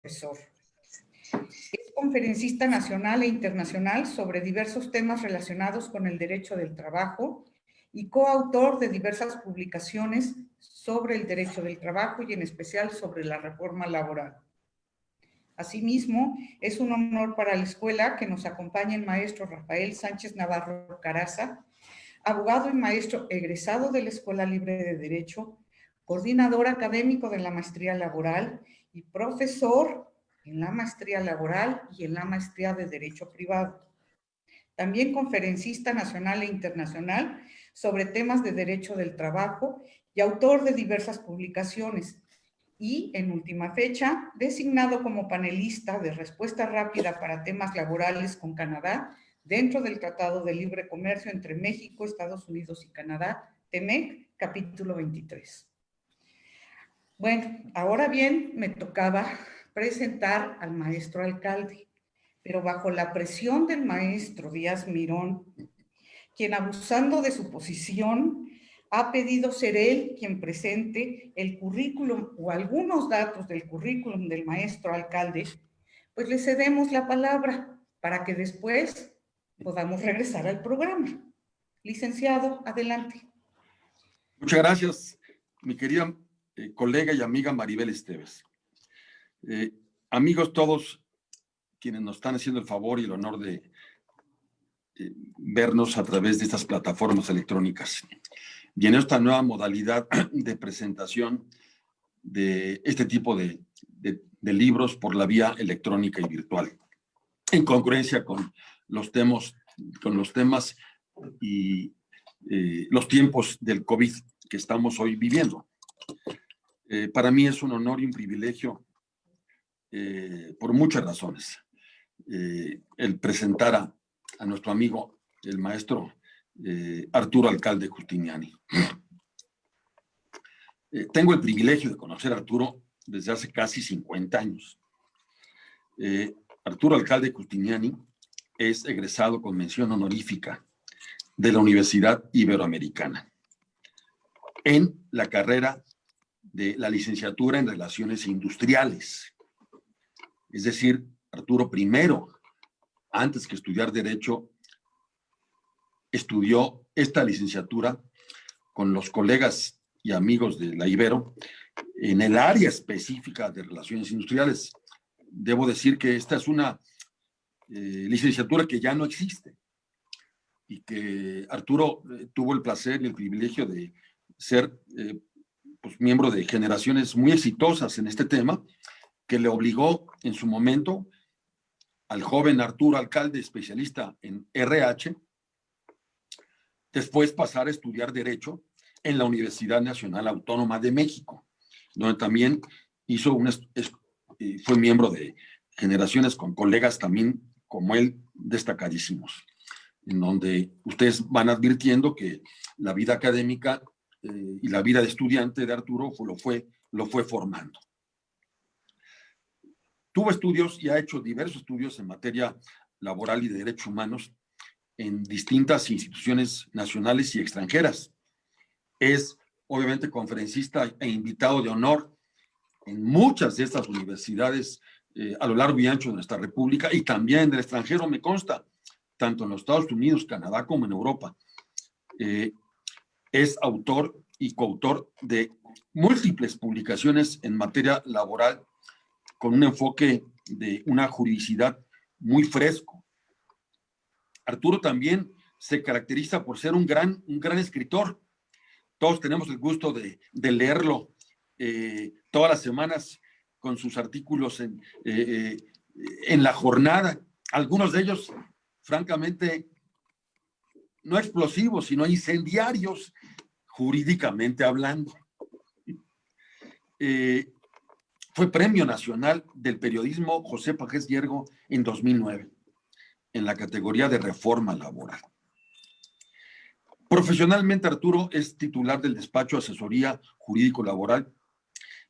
profesor. Es conferencista nacional e internacional sobre diversos temas relacionados con el derecho del trabajo y coautor de diversas publicaciones sobre el derecho del trabajo y en especial sobre la reforma laboral. Asimismo, es un honor para la escuela que nos acompañe el maestro Rafael Sánchez Navarro Caraza, abogado y maestro egresado de la Escuela Libre de Derecho, coordinador académico de la Maestría Laboral y profesor en la Maestría Laboral y en la Maestría de Derecho Privado. También conferencista nacional e internacional sobre temas de derecho del trabajo y autor de diversas publicaciones. Y, en última fecha, designado como panelista de respuesta rápida para temas laborales con Canadá dentro del Tratado de Libre Comercio entre México, Estados Unidos y Canadá, TEMEC, capítulo 23. Bueno, ahora bien, me tocaba presentar al maestro alcalde, pero bajo la presión del maestro Díaz Mirón, quien abusando de su posición ha pedido ser él quien presente el currículum o algunos datos del currículum del maestro alcalde, pues le cedemos la palabra para que después podamos regresar al programa. Licenciado, adelante. Muchas gracias, mi querida colega y amiga Maribel Esteves. Amigos todos quienes nos están haciendo el favor y el honor de vernos a través de estas plataformas electrónicas. Y en esta nueva modalidad de presentación de este tipo de libros por la vía electrónica y virtual, en congruencia con los temas y los tiempos del COVID que estamos hoy viviendo. Para mí es un honor y un privilegio por muchas razones el presentar a nuestro amigo, el maestro Arturo Alcalde Justiniani. Tengo el privilegio de conocer a Arturo desde hace casi 50 años. Arturo Alcalde Justiniani es egresado con mención honorífica de la Universidad Iberoamericana en la carrera de la licenciatura en Relaciones Industriales. Es decir, Arturo primero, antes que estudiar Derecho, estudió esta licenciatura con los colegas y amigos de la Ibero en el área específica de Relaciones Industriales. Debo decir que esta es una licenciatura que ya no existe y que Arturo tuvo el placer y el privilegio de ser pues, miembro de generaciones muy exitosas en este tema, que le obligó en su momento al joven Arturo Alcalde, especialista en RH, después pasar a estudiar Derecho en la Universidad Nacional Autónoma de México, donde también fue miembro de generaciones con colegas también como él destacadísimos, en donde ustedes van advirtiendo que la vida académica y la vida de estudiante de Arturo lo fue formando. Tuvo estudios y ha hecho diversos estudios en materia laboral y de derechos humanos en distintas instituciones nacionales y extranjeras. Es obviamente conferencista e invitado de honor en muchas de estas universidades a lo largo y ancho de nuestra república y también del extranjero, me consta, tanto en los Estados Unidos, Canadá, como en Europa. Es autor y coautor de múltiples publicaciones en materia laboral con un enfoque de una juridicidad muy fresco. Arturo también se caracteriza por ser un gran escritor. Todos tenemos el gusto de leerlo todas las semanas con sus artículos en La Jornada. Algunos de ellos, francamente, no explosivos, sino incendiarios, jurídicamente hablando. Fue Premio Nacional del Periodismo José Pagés Yergo en 2009, en la categoría de Reforma Laboral. Profesionalmente, Arturo es titular del despacho de asesoría jurídico-laboral,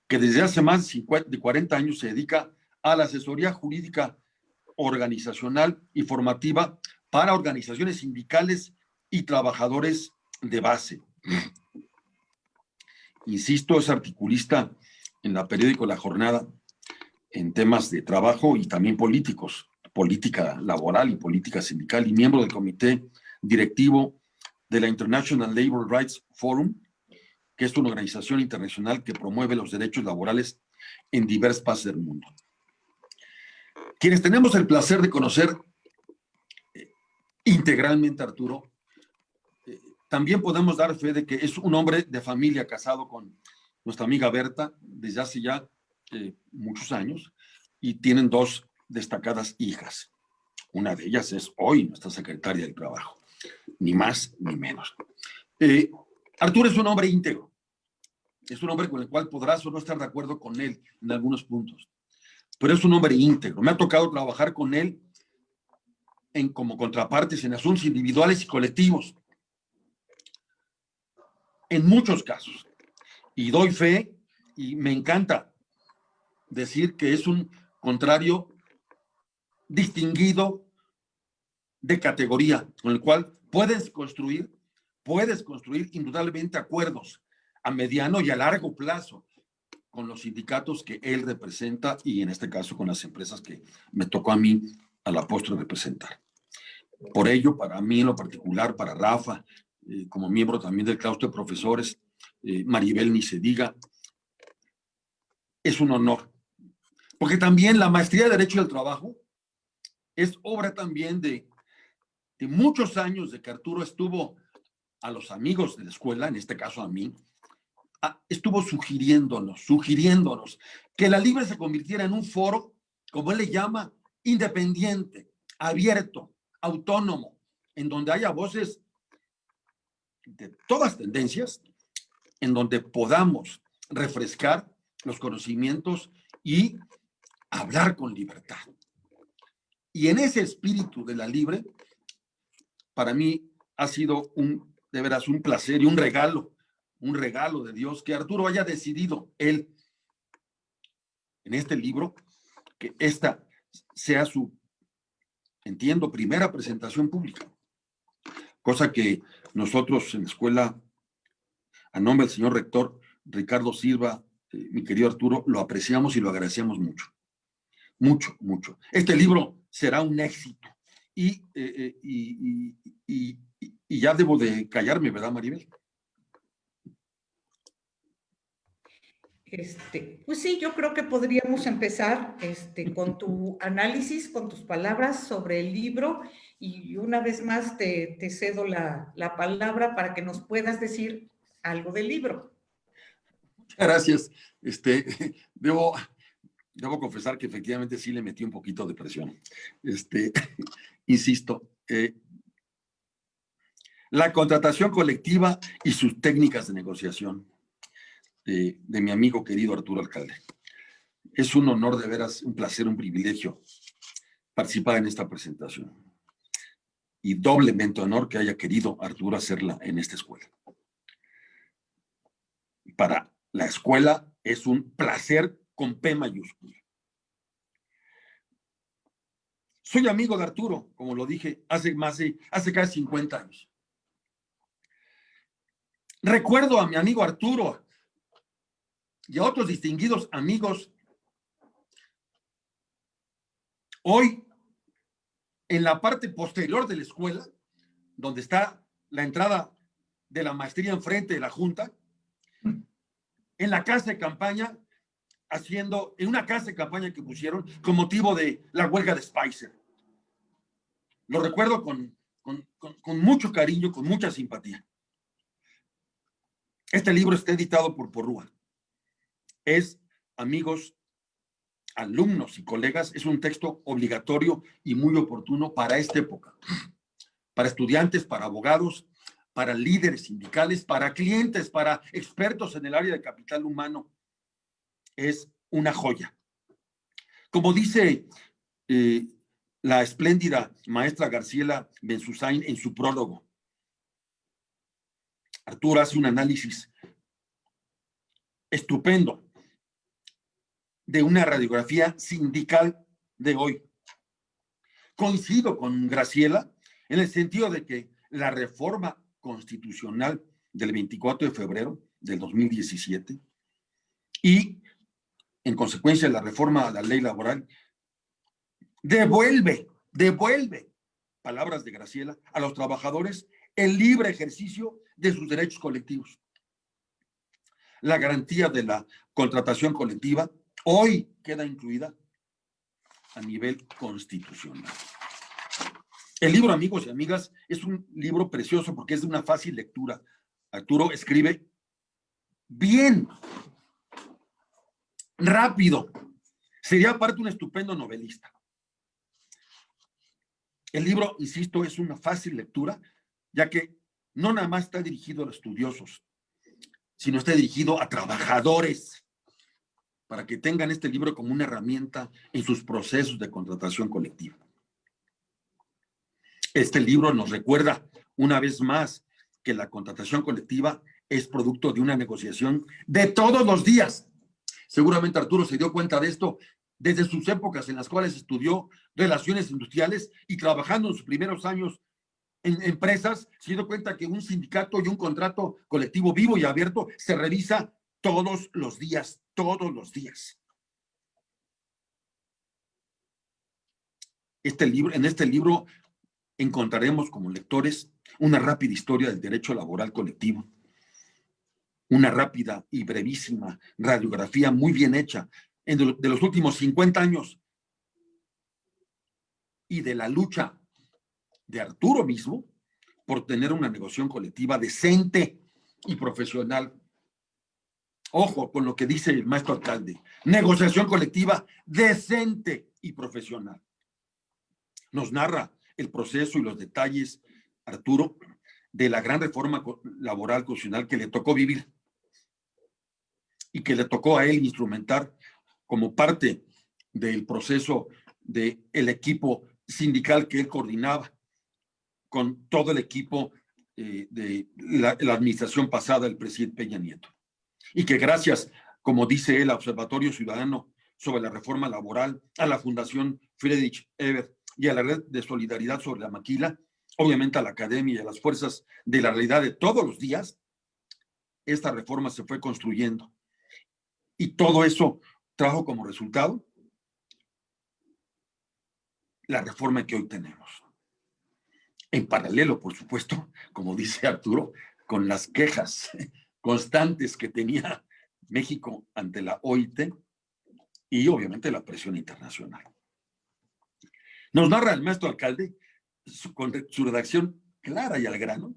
que desde hace más de 40 años se dedica a la asesoría jurídica organizacional y formativa para organizaciones sindicales y trabajadores de base. Insisto, es articulista en la periódico La Jornada en temas de trabajo y también políticos, política laboral y política sindical, y miembro del comité directivo de la International Labor Rights Forum, que es una organización internacional que promueve los derechos laborales en diversas partes del mundo. Quienes tenemos el placer de conocer integralmente a Arturo, también podemos dar fe de que es un hombre de familia casado con nuestra amiga Berta desde hace ya muchos años, y tienen 2 destacadas hijas. Una de ellas es hoy nuestra secretaria del Trabajo, ni más ni menos. Arturo es un hombre íntegro, es un hombre con el cual podrás o no estar de acuerdo con él en algunos puntos, pero es un hombre íntegro. Me ha tocado trabajar con él como contrapartes en asuntos individuales y colectivos, en muchos casos, y doy fe, y me encanta decir que es un contrario distinguido de categoría, con el cual puedes construir indudablemente acuerdos a mediano y a largo plazo con los sindicatos que él representa, y en este caso con las empresas que me tocó a mí a la postre representar. Por ello, para mí en lo particular, para Rafa, como miembro también del claustro de profesores, Maribel ni se diga, es un honor. Porque también la maestría de Derecho del Trabajo es obra también de muchos años de que Arturo estuvo a los amigos de la escuela, en este caso a mí, estuvo sugiriéndonos que la Libre se convirtiera en un foro, como él le llama, independiente, abierto, autónomo, en donde haya voces de todas tendencias, en donde podamos refrescar los conocimientos y hablar con libertad. Y en ese espíritu de la Libre, para mí ha sido de veras un placer y un regalo de Dios que Arturo haya decidido él en este libro que esta sea su, entiendo, primera presentación pública, cosa que nosotros en la escuela, a nombre del señor rector Ricardo Silva, mi querido Arturo, lo apreciamos y lo agradecemos mucho. Este libro será un éxito y ya debo de callarme, ¿verdad, Maribel? Pues sí, yo creo que podríamos empezar con tu análisis, con tus palabras sobre el libro, y una vez más te cedo la palabra para que nos puedas decir algo del libro. Muchas gracias. Debo confesar que efectivamente sí le metí un poquito de presión. Insisto, la contratación colectiva y sus técnicas de negociación de mi amigo querido Arturo Alcalde. Es un honor, de veras, un placer, un privilegio participar en esta presentación. Y doblemente honor que haya querido Arturo hacerla en esta escuela. Para la escuela es un placer con P mayúscula. Soy amigo de Arturo, como lo dije, hace casi 50 años. Recuerdo a mi amigo Arturo y a otros distinguidos amigos hoy en la parte posterior de la escuela, donde está la entrada de la maestría enfrente de la Junta, en la casa de campaña, en una casa de campaña que pusieron con motivo de la huelga de Spicer. Lo recuerdo con mucho cariño, con mucha simpatía. Este libro está editado por Porrúa. Es, amigos, alumnos y colegas, es un texto obligatorio y muy oportuno para esta época. Para estudiantes, para abogados, para líderes sindicales, para clientes, para expertos en el área de capital humano. Es una joya. Como dice la espléndida maestra Garciela Benzusain en su prólogo, Arturo hace un análisis estupendo de una radiografía sindical de hoy. Coincido con Graciela en el sentido de que la reforma constitucional del 24 de febrero del 2017 y en consecuencia de la reforma a la ley laboral, devuelve, palabras de Graciela, a los trabajadores el libre ejercicio de sus derechos colectivos. La garantía de la contratación colectiva hoy queda incluida a nivel constitucional. El libro, amigos y amigas, es un libro precioso porque es de una fácil lectura. Arturo escribe bien, rápido. Sería aparte un estupendo novelista. El libro, insisto, es una fácil lectura, ya que no nada más está dirigido a los estudiosos, sino está dirigido a trabajadores, para que tengan este libro como una herramienta en sus procesos de contratación colectiva. Este libro nos recuerda una vez más que la contratación colectiva es producto de una negociación de todos los días. Seguramente Arturo se dio cuenta de esto desde sus épocas en las cuales estudió relaciones industriales y trabajando en sus primeros años en empresas, se dio cuenta que un sindicato y un contrato colectivo vivo y abierto se revisa todos los días, todos los días. En este libro encontraremos como lectores una rápida historia del derecho laboral colectivo, una rápida y brevísima radiografía muy bien hecha de los últimos 50 años y de la lucha de Arturo mismo por tener una negociación colectiva decente y profesional. Ojo con lo que dice el maestro alcalde: negociación colectiva decente y profesional. Nos narra el proceso y los detalles, Arturo, de la gran reforma laboral constitucional que le tocó vivir y que le tocó a él instrumentar como parte del proceso del equipo sindical que él coordinaba con todo el equipo de la administración pasada del presidente Peña Nieto. Y que gracias, como dice él, al Observatorio Ciudadano sobre la Reforma Laboral, a la Fundación Friedrich Ebert y a la Red de Solidaridad sobre la Maquila, obviamente a la academia y a las fuerzas de la realidad de todos los días, esta reforma se fue construyendo. Y todo eso trajo como resultado la reforma que hoy tenemos. En paralelo, por supuesto, como dice Arturo, con las quejas constantes que tenía México ante la OIT y obviamente la presión internacional. Nos narra el maestro alcalde, con su redacción clara y al grano,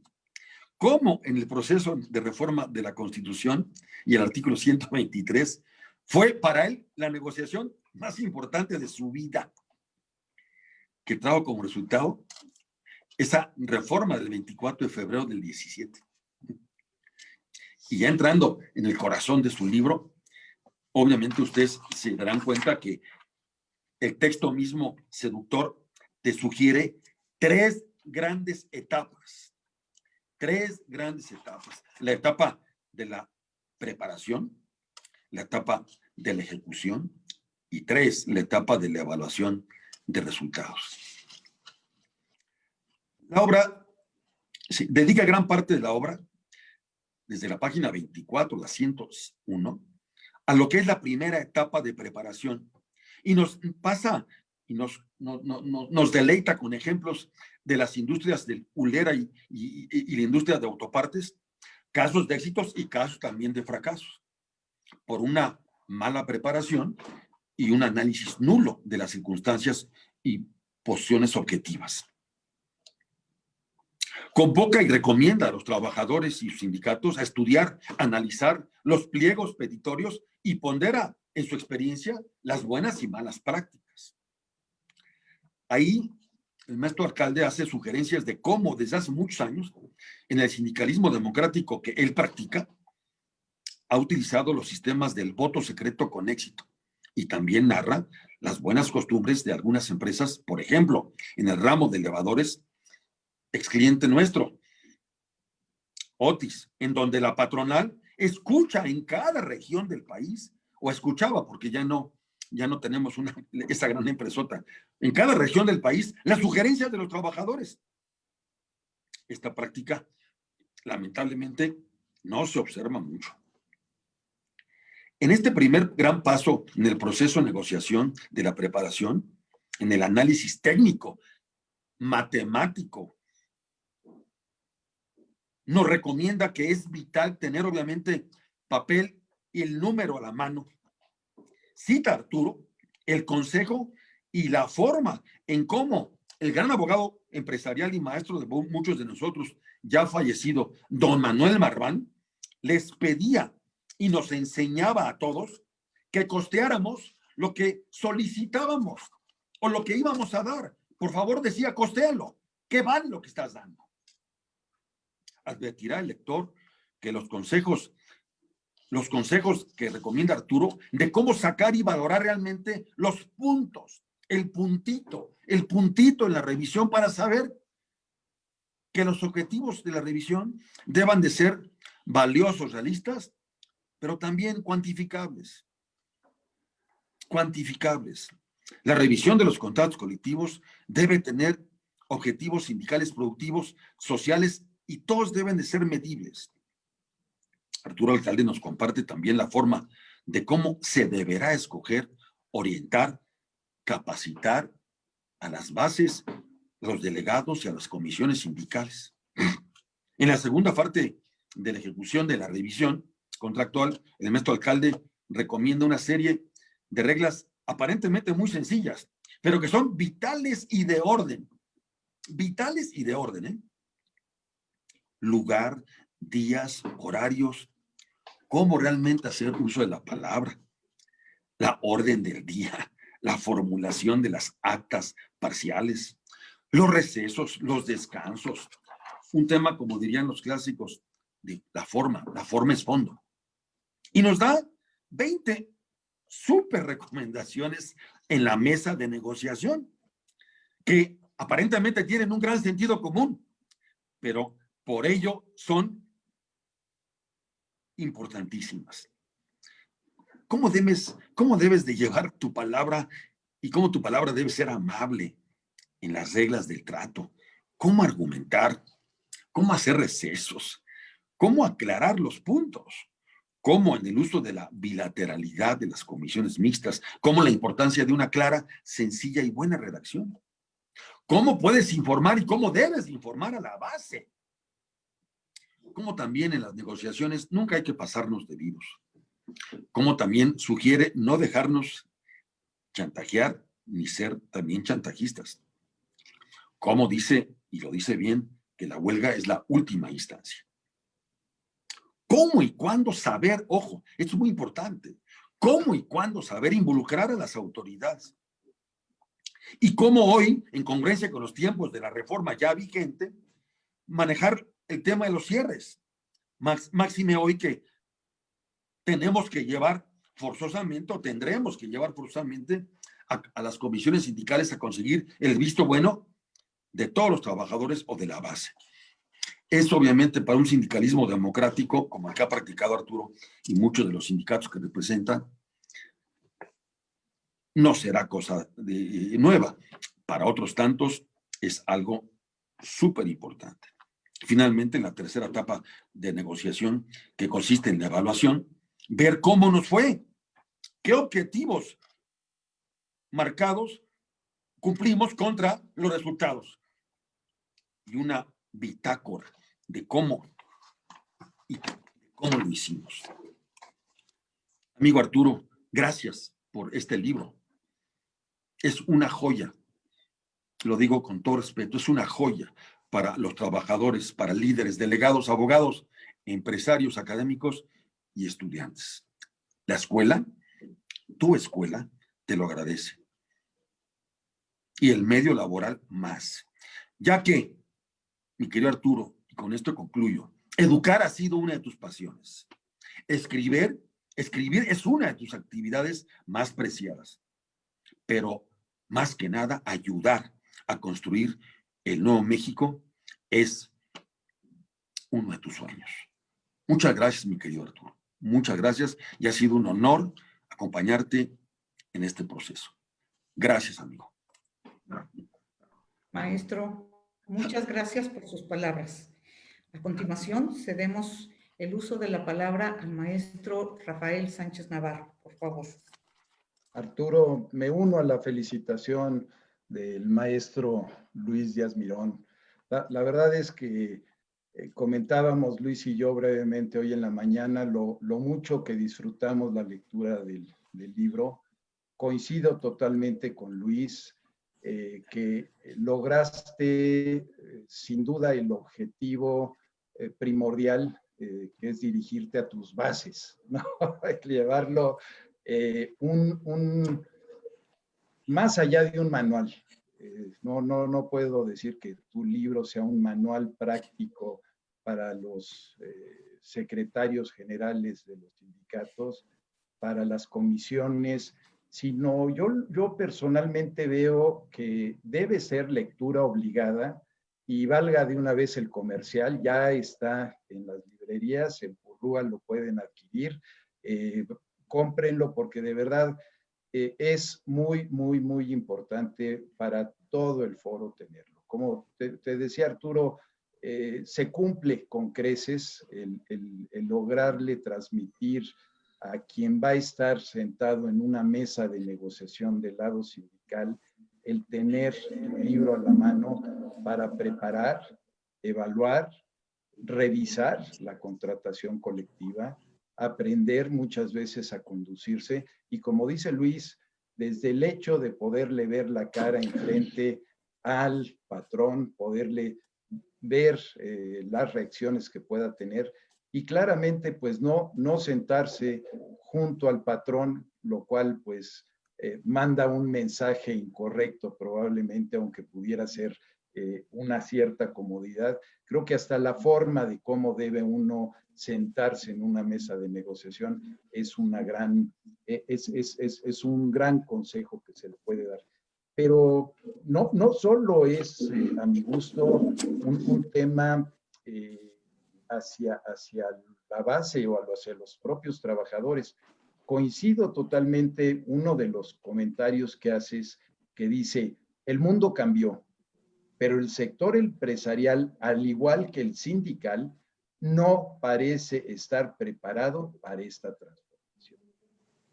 cómo en el proceso de reforma de la Constitución y el artículo 123 fue para él la negociación más importante de su vida, que trajo como resultado esa reforma del 24 de febrero del 17. Y ya entrando en el corazón de su libro, obviamente ustedes se darán cuenta que el texto mismo seductor te sugiere tres grandes etapas. La etapa de la preparación, la etapa de la ejecución y la etapa de la evaluación de resultados. La obra dedica gran parte de la obra, desde la página 24, la 101, a lo que es la primera etapa de preparación. Y nos pasa y nos deleita con ejemplos de las industrias del Ulera y la industria de autopartes, casos de éxitos y casos también de fracasos, por una mala preparación y un análisis nulo de las circunstancias y posiciones objetivas. Convoca y recomienda a los trabajadores y sus sindicatos a estudiar, analizar los pliegos petitorios y pondera en su experiencia las buenas y malas prácticas. Ahí el maestro alcalde hace sugerencias de cómo desde hace muchos años en el sindicalismo democrático que él practica ha utilizado los sistemas del voto secreto con éxito, y también narra las buenas costumbres de algunas empresas, por ejemplo, en el ramo de elevadores, ex cliente nuestro, Otis, en donde la patronal escucha en cada región del país, o escuchaba porque ya no tenemos esa gran empresota, en cada región del país, las sugerencias de los trabajadores. Esta práctica, lamentablemente, no se observa mucho. En este primer gran paso en el proceso de negociación de la preparación, en el análisis técnico, matemático, nos recomienda que es vital tener obviamente papel y el número a la mano. Cita Arturo el consejo y la forma en cómo el gran abogado empresarial y maestro de muchos de nosotros, ya fallecido, don Manuel Marván, les pedía y nos enseñaba a todos que costeáramos lo que solicitábamos o lo que íbamos a dar. Por favor, decía, costéalo. ¿Qué vale lo que estás dando? Advertirá el lector que los consejos que recomienda Arturo de cómo sacar y valorar realmente los puntos, el puntito en la revisión para saber que los objetivos de la revisión deban de ser valiosos, realistas, pero también cuantificables. Cuantificables. La revisión de los contratos colectivos debe tener objetivos sindicales, productivos, sociales, y todos deben de ser medibles. Arturo Alcalde nos comparte también la forma de cómo se deberá escoger, orientar, capacitar a las bases, a los delegados y a las comisiones sindicales. En la segunda parte de la ejecución de la revisión contractual, el maestro alcalde recomienda una serie de reglas aparentemente muy sencillas, pero que son vitales y de orden. Vitales y de orden, ¿eh? Lugar, días, horarios, cómo realmente hacer uso de la palabra, la orden del día, la formulación de las actas parciales, los recesos, los descansos. Un tema, como dirían los clásicos, de la forma es fondo. Y nos da 20 súper recomendaciones en la mesa de negociación, que aparentemente tienen un gran sentido común, pero por ello son importantísimas. ¿Cómo debes de llevar tu palabra y cómo tu palabra debe ser amable en las reglas del trato? ¿Cómo argumentar? ¿Cómo hacer recesos? ¿Cómo aclarar los puntos? ¿Cómo en el uso de la bilateralidad de las comisiones mixtas? ¿Cómo la importancia de una clara, sencilla y buena redacción? ¿Cómo puedes informar y cómo debes informar a la base? Como también en las negociaciones nunca hay que pasarnos de vivos. Como también sugiere no dejarnos chantajear ni ser también chantajistas. Como dice, y lo dice bien, que la huelga es la última instancia. ¿Cómo y cuándo saber? Ojo, esto es muy importante. ¿Cómo y cuándo saber involucrar a las autoridades? Y cómo hoy, en congruencia con los tiempos de la reforma ya vigente, manejar el tema de los cierres. Máxime hoy que tenemos que llevar forzosamente, o tendremos que llevar forzosamente a las comisiones sindicales a conseguir el visto bueno de todos los trabajadores o de la base. Es obviamente para un sindicalismo democrático, como el que ha practicado Arturo y muchos de los sindicatos que representan, no será cosa nueva. Para otros tantos es algo súper importante. Finalmente, en la tercera etapa de negociación, que consiste en la evaluación, ver cómo nos fue, qué objetivos marcados cumplimos contra los resultados, y una bitácora de cómo lo hicimos. Amigo Arturo, gracias por este libro. Es una joya, lo digo con todo respeto, es una joya para los trabajadores, para líderes, delegados, abogados, empresarios, académicos y estudiantes. La escuela, tu escuela, te lo agradece. Y el medio laboral más. Ya que, mi querido Arturo, y con esto concluyo, educar ha sido una de tus pasiones. Escribir es una de tus actividades más preciadas. Pero, más que nada, ayudar a construir el nuevo México es uno de tus sueños. Muchas gracias, mi querido Arturo. Muchas gracias y ha sido un honor acompañarte en este proceso. Gracias, amigo. Maestro, muchas gracias por sus palabras. A continuación, cedemos el uso de la palabra al maestro Rafael Sánchez Navarro, por favor. Arturo, me uno a la felicitación del maestro Luis Díaz Mirón. La verdad es que comentábamos Luis y yo brevemente hoy en la mañana lo mucho que disfrutamos la lectura del libro. Coincido totalmente con Luis, que lograste sin duda el objetivo primordial, que es dirigirte a tus bases, ¿no? Llevarlo más allá de un manual. No puedo decir que tu libro sea un manual práctico para los secretarios generales de los sindicatos, para las comisiones, sino yo personalmente veo que debe ser lectura obligada, y valga de una vez el comercial, ya está en las librerías, en Purrúa lo pueden adquirir, cómprenlo porque de verdad es muy importante para todo el foro tenerlo. Como te decía Arturo, se cumple con creces el lograrle transmitir a quien va a estar sentado en una mesa de negociación del lado sindical, el tener el libro a la mano para preparar, evaluar, revisar la contratación colectiva, aprender muchas veces a conducirse, y como dice Luis, desde el hecho de poderle ver la cara enfrente al patrón, poderle ver las reacciones que pueda tener, y claramente pues no sentarse junto al patrón, lo cual pues manda un mensaje incorrecto probablemente, aunque pudiera ser una cierta comodidad. Creo que hasta la forma de cómo debe uno sentarse en una mesa de negociación es una gran, es un gran consejo que se le puede dar. Pero no solo es, a mi gusto, un tema hacia la base o hacia los propios trabajadores. Coincido totalmente uno de los comentarios que haces, que dice, el mundo cambió, pero el sector empresarial, al igual que el sindical, no parece estar preparado para esta transformación.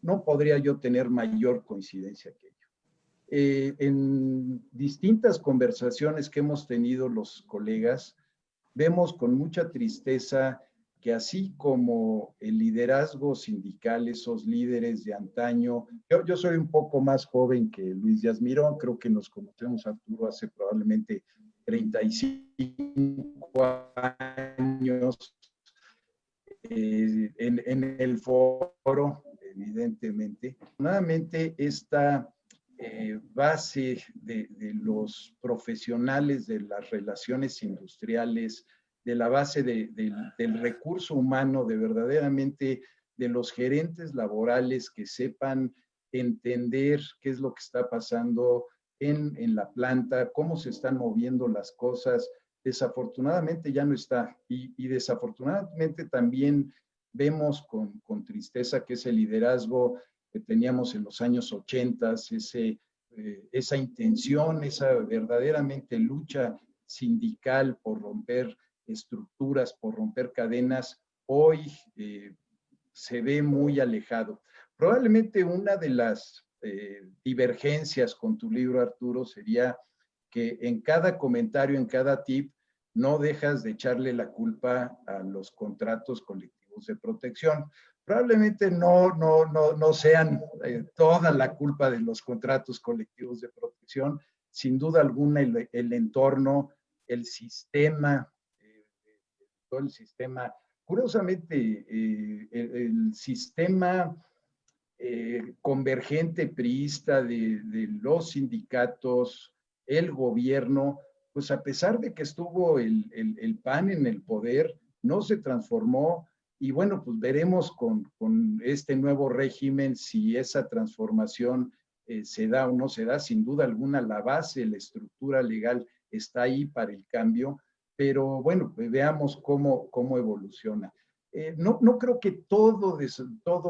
No podría yo tener mayor coincidencia que ello. En distintas conversaciones que hemos tenido los colegas, vemos con mucha tristeza que así como el liderazgo sindical, esos líderes de antaño, yo soy un poco más joven que Luis Díaz Mirón, creo que nos conocemos, Arturo, hace probablemente 35 años en el foro, evidentemente. Nuevamente, esta base de los profesionales de las relaciones industriales, de la base del recurso humano, de verdaderamente de los gerentes laborales que sepan entender qué es lo que está pasando en la planta, cómo se están moviendo las cosas. Desafortunadamente ya no está, y desafortunadamente también vemos con tristeza que ese liderazgo que teníamos en los años 80, esa intención, esa verdaderamente lucha sindical por romper estructuras, por romper cadenas, hoy se ve muy alejado. Probablemente una de las divergencias con tu libro, Arturo, sería que en cada comentario, en cada tip, no dejas de echarle la culpa a los contratos colectivos de protección. Probablemente no sean toda la culpa de los contratos colectivos de protección. Sin duda alguna, el entorno, el sistema, todo el sistema, curiosamente, el sistema convergente priista de los sindicatos, el gobierno, pues a pesar de que estuvo el PAN en el poder, no se transformó. Y bueno, pues veremos con este nuevo régimen si esa transformación se da o no se da. Sin duda alguna, la base, la estructura legal está ahí para el cambio, pero bueno, pues veamos cómo evoluciona. No creo que todo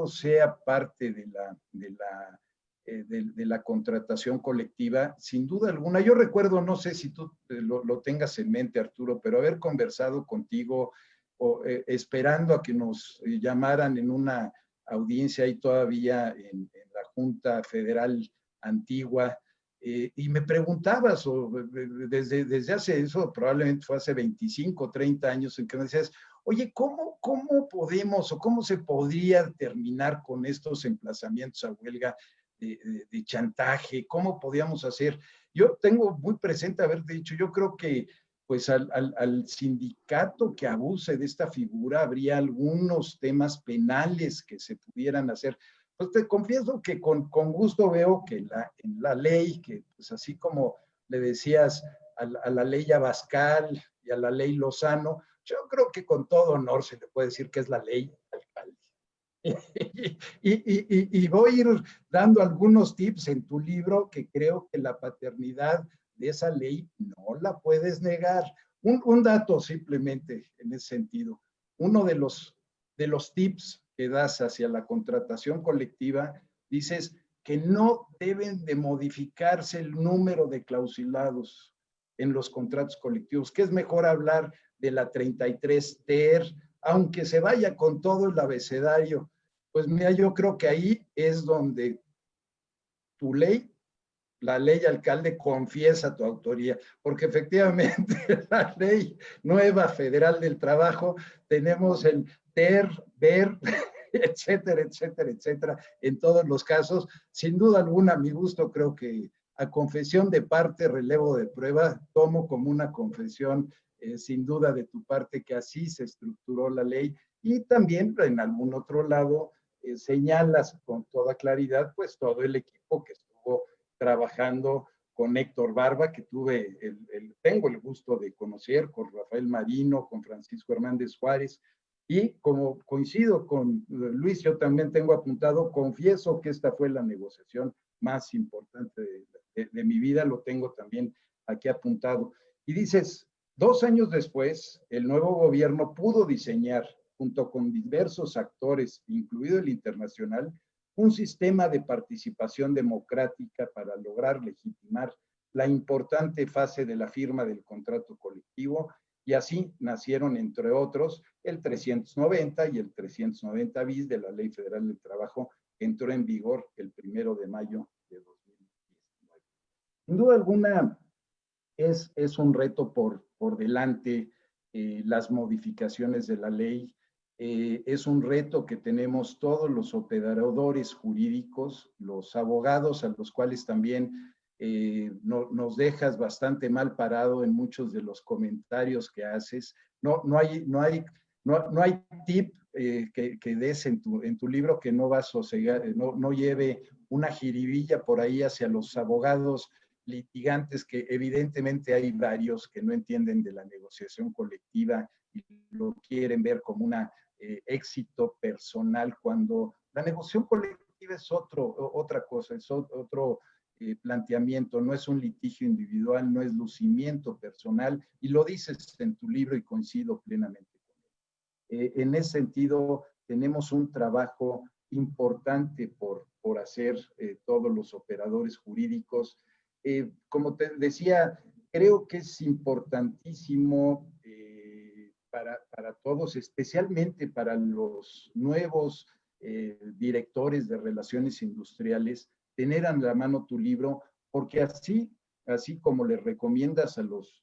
sea parte de la contratación colectiva, sin duda alguna. Yo recuerdo, no sé si tú lo tengas en mente, Arturo, pero haber conversado contigo esperando a que nos llamaran en una audiencia ahí todavía en la Junta Federal Antigua, y me preguntabas, desde hace eso, probablemente fue hace 25, 30 años, en que me decías, oye, ¿cómo podemos o cómo se podría terminar con estos emplazamientos a huelga de chantaje? ¿Cómo podíamos hacer? Yo tengo muy presente haberte dicho, yo creo que pues al sindicato que abuse de esta figura habría algunos temas penales que se pudieran hacer. Pues te confieso que con gusto veo que en la ley, que pues así como le decías a la ley Abascal y a la ley Lozano, yo creo que con todo honor se le puede decir que es la ley alcalde. Y voy a ir dando algunos tips en tu libro que creo que la paternidad de esa ley no la puedes negar. Un dato simplemente en ese sentido. Uno de los tips que das hacia la contratación colectiva, dices que no deben de modificarse el número de clausulados en los contratos colectivos, que es mejor hablar de la 33 ter, aunque se vaya con todo el abecedario. Pues mira, yo creo que ahí es donde tu ley, la ley alcalde, confiesa tu autoría, porque efectivamente la ley nueva federal del trabajo, tenemos el ter, ver, etcétera, etcétera, etcétera, en todos los casos. Sin duda alguna, a mi gusto, creo que a confesión de parte, relevo de prueba, tomo como una confesión, sin duda de tu parte, que así se estructuró la ley, y también en algún otro lado señalas con toda claridad, pues todo el equipo que estuvo trabajando con Héctor Barba, que tengo el gusto de conocer, con Rafael Marino, con Francisco Hernández Juárez, y como coincido con Luis, yo también tengo apuntado, confieso que esta fue la negociación más importante de mi vida, lo tengo también aquí apuntado. Y dices, 2 años después, el nuevo gobierno pudo diseñar, junto con diversos actores, incluido el internacional, un sistema de participación democrática para lograr legitimar la importante fase de la firma del contrato colectivo, y así nacieron, entre otros, el 390 y el 390 bis de la Ley Federal del Trabajo, que entró en vigor el 1 de mayo de 2019. Sin duda alguna, es un reto por delante las modificaciones de la ley. Es un reto que tenemos todos los operadores jurídicos, los abogados, a los cuales también nos dejas bastante mal parado en muchos de los comentarios que haces. No hay tip que des en tu libro que no va a sosegar, no lleve una jiribilla por ahí hacia los abogados litigantes, que evidentemente hay varios que no entienden de la negociación colectiva y lo quieren ver como un éxito personal, cuando la negociación colectiva es otra cosa, es otro planteamiento, no es un litigio individual, no es lucimiento personal, y lo dices en tu libro y coincido plenamente con él. En ese sentido, tenemos un trabajo importante por hacer todos los operadores jurídicos. Como te decía, creo que es importantísimo para todos, especialmente para los nuevos directores de relaciones industriales, tener a la mano tu libro, porque así como le recomiendas a los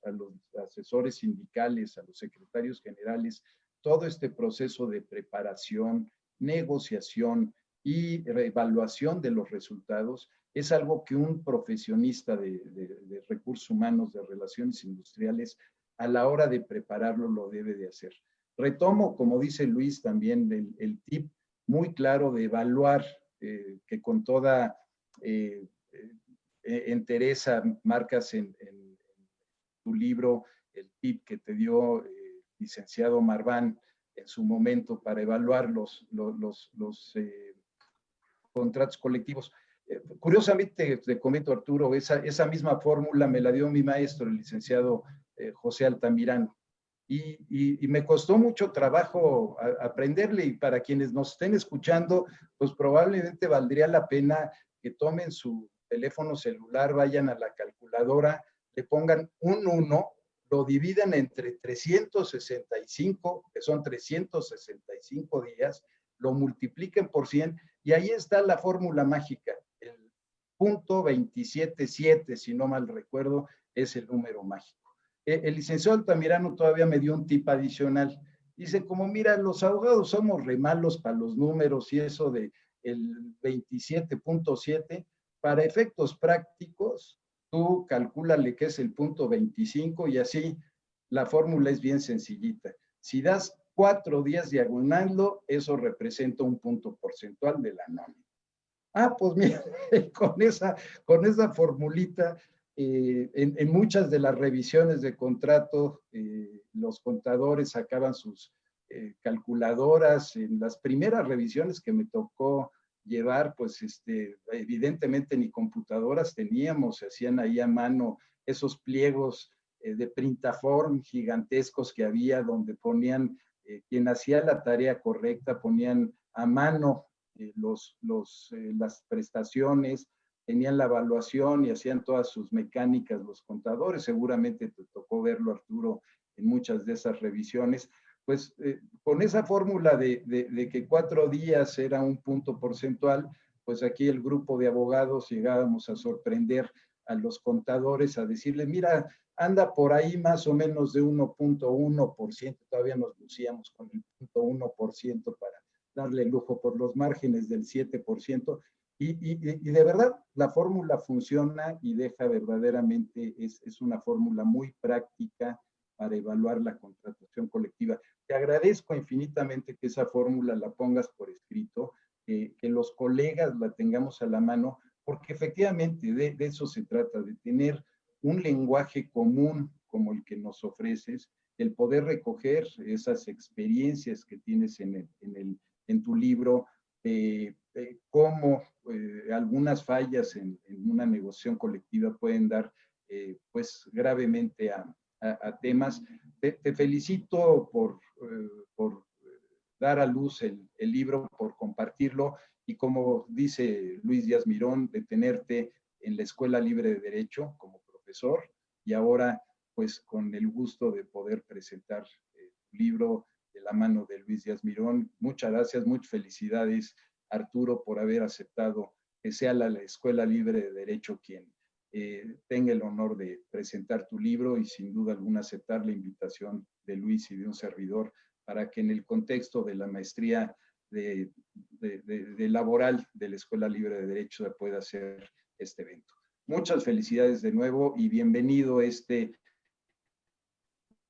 asesores sindicales, a los secretarios generales, todo este proceso de preparación, negociación y evaluación de los resultados, es algo que un profesionista de recursos humanos, de relaciones industriales, a la hora de prepararlo lo debe de hacer. Retomo, como dice Luis, también el tip muy claro de evaluar, que con toda entereza marcas en tu libro, el tip que te dio licenciado Marván en su momento para evaluar los contratos colectivos. Curiosamente, te comento, Arturo, esa misma fórmula me la dio mi maestro, el licenciado José Altamirano. Y me costó mucho trabajo aprenderle, y para quienes nos estén escuchando, pues probablemente valdría la pena que tomen su teléfono celular, vayan a la calculadora, le pongan un 1 lo dividen entre 365, que son 365 días, lo multipliquen por 100 y ahí está la fórmula mágica. El punto 27.7, si no mal recuerdo, es el número mágico. El licenciado Altamirano todavía me dio un tip adicional. Dice, como mira, los abogados somos re malos para los números y eso de el 27.7, para efectos prácticos, tú calcúlale que es el punto 25 y así la fórmula es bien sencillita. Si das 4 días diagonalando, eso representa un punto porcentual de la nómina. Ah, pues mira, con esa formulita, en muchas de las revisiones de contrato, los contadores sacaban sus calculadoras. En las primeras revisiones que me tocó llevar, pues evidentemente ni computadoras teníamos, se hacían ahí a mano esos pliegos de printaform gigantescos que había, donde ponían, quien hacía la tarea correcta, ponían a mano las prestaciones, tenían la evaluación y hacían todas sus mecánicas los contadores. Seguramente te tocó verlo, Arturo, en muchas de esas revisiones. Pues con esa fórmula de que 4 días era un punto porcentual, pues aquí el grupo de abogados llegábamos a sorprender a los contadores, a decirle, mira, anda por ahí más o menos de 1.1%, todavía nos lucíamos con el 0.1% para darle lujo por los márgenes del 7%, y de verdad la fórmula funciona y deja verdaderamente, es una fórmula muy práctica para evaluar la contratación colectiva. Te agradezco infinitamente que esa fórmula la pongas por escrito, que los colegas la tengamos a la mano, porque efectivamente de eso se trata, de tener un lenguaje común como el que nos ofreces, el poder recoger esas experiencias que tienes en tu libro, cómo algunas fallas en una negociación colectiva pueden dar pues gravemente a temas. Te felicito por dar a luz el libro, por compartirlo, y como dice Luis Díaz Mirón, de tenerte en la Escuela Libre de Derecho como profesor, y ahora pues con el gusto de poder presentar tu libro de la mano de Luis Díaz Mirón. Muchas gracias, muchas felicidades, Arturo, por haber aceptado que sea la Escuela Libre de Derecho quien tenga el honor de presentar tu libro, y sin duda alguna aceptar la invitación de Luis y de un servidor para que en el contexto de la maestría de laboral de la Escuela Libre de Derecho se pueda hacer este evento. Muchas felicidades de nuevo y bienvenido a este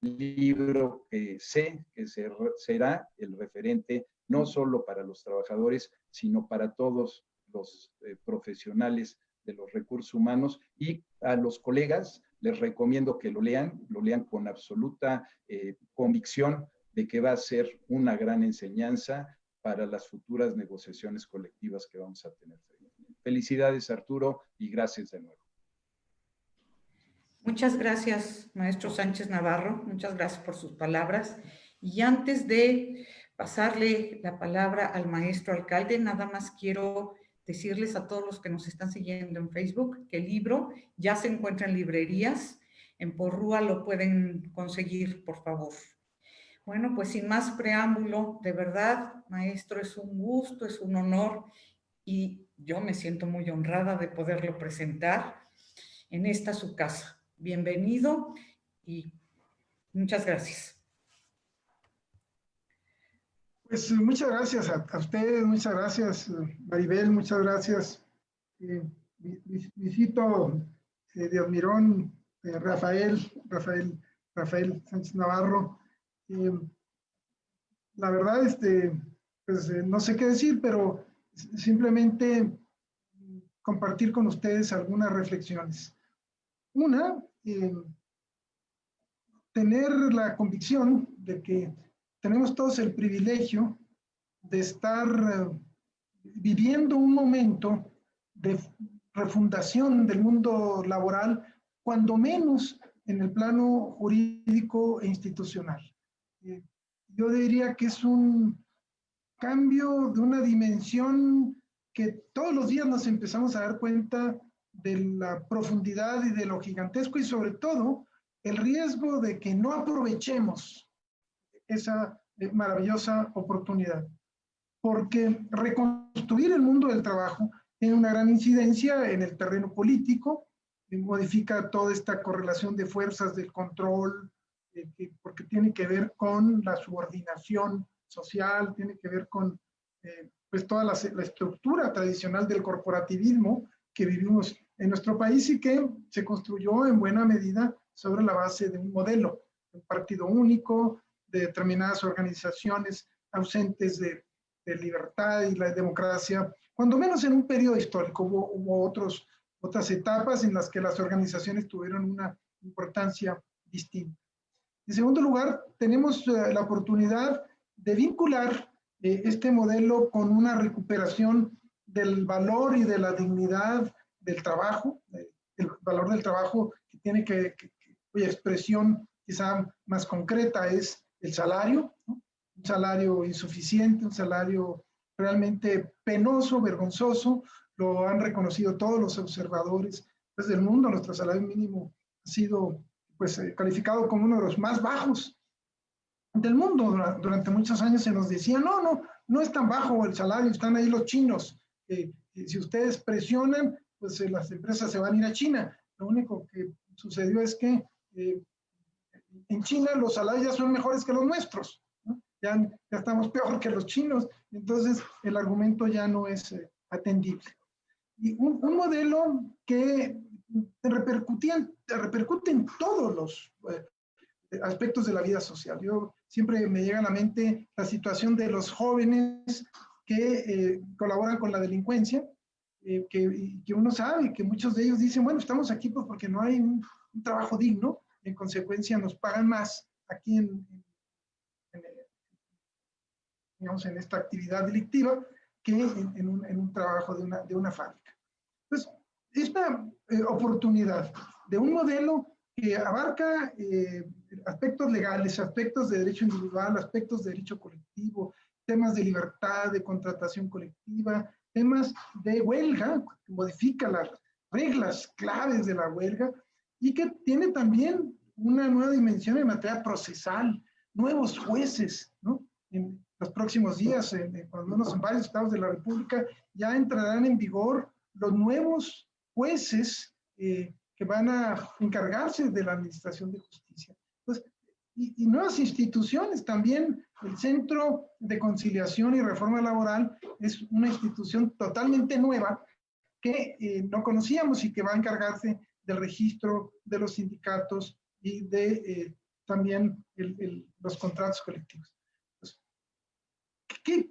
libro que sé que será el referente no solo para los trabajadores, sino para todos los profesionales de los recursos humanos, y a los colegas les recomiendo que lo lean con absoluta convicción de que va a ser una gran enseñanza para las futuras negociaciones colectivas que vamos a tener. Felicidades, Arturo, y gracias de nuevo. Muchas gracias, maestro Sánchez Navarro. Muchas gracias por sus palabras. Y antes de pasarle la palabra al maestro alcalde, nada más quiero decirles a todos los que nos están siguiendo en Facebook que el libro ya se encuentra en librerías. En Porrúa lo pueden conseguir, por favor. Bueno, pues sin más preámbulo, de verdad, maestro, es un gusto, es un honor, y yo me siento muy honrada de poderlo presentar en esta su casa. Bienvenido y muchas gracias. Pues muchas gracias a ustedes, muchas gracias Maribel, muchas gracias Luisito Díaz Mirón, Rafael Sánchez Navarro. La verdad, pues no sé qué decir, pero simplemente compartir con ustedes algunas reflexiones. Una, tener la convicción de que tenemos todos el privilegio de estar viviendo un momento de refundación del mundo laboral, cuando menos en el plano jurídico e institucional. Yo diría que es un cambio de una dimensión que todos los días nos empezamos a dar cuenta de la profundidad y de lo gigantesco, y sobre todo el riesgo de que no aprovechemos esa maravillosa oportunidad. Porque reconstruir el mundo del trabajo tiene una gran incidencia en el terreno político, modifica toda esta correlación de fuerzas del control, porque tiene que ver con la subordinación social, tiene que ver con pues toda la estructura tradicional del corporativismo que vivimos en nuestro país y que se construyó en buena medida sobre la base de un modelo, un partido único, de determinadas organizaciones ausentes de libertad y la democracia, cuando menos en un periodo histórico. Hubo otras etapas en las que las organizaciones tuvieron una importancia distinta. En segundo lugar, tenemos la oportunidad de vincular este modelo con una recuperación del valor y de la dignidad del trabajo, el valor del trabajo que tiene cuya expresión quizá más concreta es el salario, ¿no? Un salario insuficiente, un salario realmente penoso, vergonzoso, lo han reconocido todos los observadores pues, del mundo. Nuestro salario mínimo ha sido pues, calificado como uno de los más bajos del mundo. Durante muchos años se nos decía, no es tan bajo el salario, están ahí los chinos. Si ustedes presionan, pues las empresas se van a ir a China. Lo único que sucedió es que en China los salarios ya son mejores que los nuestros, ¿no? Ya estamos peor que los chinos, entonces el argumento ya no es atendible. Y un modelo que repercute en todos los aspectos de la vida social. Yo siempre me llega a la mente la situación de los jóvenes que colaboran con la delincuencia, que uno sabe que muchos de ellos dicen, bueno, estamos aquí pues porque no hay un trabajo digno, en consecuencia nos pagan más aquí digamos, en esta actividad delictiva que en un trabajo de una fábrica. Pues esta oportunidad de un modelo que abarca aspectos legales, aspectos de derecho individual, aspectos de derecho colectivo, temas de libertad, de contratación colectiva, temas de huelga, que modifica las reglas claves de la huelga y que tiene también una nueva dimensión en materia procesal, nuevos jueces, ¿no? En los próximos días, por lo menos en varios estados de la República, ya entrarán en vigor los nuevos jueces que van a encargarse de la administración de justicia. Entonces, y nuevas instituciones también. El Centro de Conciliación y Reforma Laboral es una institución totalmente nueva que no conocíamos y que va a encargarse del registro de los sindicatos y de también los contratos colectivos. Entonces,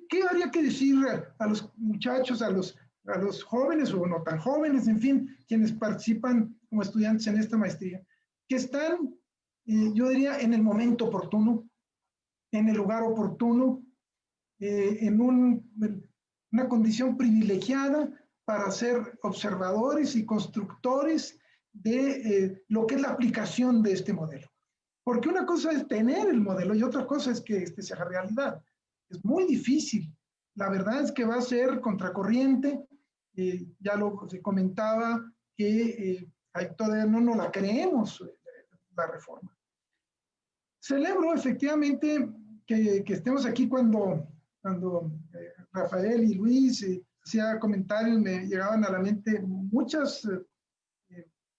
¿qué habría que decir a los muchachos, a los jóvenes o no tan jóvenes, en fin, quienes participan como estudiantes en esta maestría, que están, yo diría, en el momento oportuno, en el lugar oportuno, en una condición privilegiada para ser observadores y constructores de lo que es la aplicación de este modelo? Porque una cosa es tener el modelo y otra cosa es que este se haga realidad. Es muy difícil. La verdad es que va a ser contracorriente. Ya se comentaba que todavía no la creemos, la reforma. Celebro efectivamente que estemos aquí cuando Rafael y Luis hacían comentarios, me llegaban a la mente muchas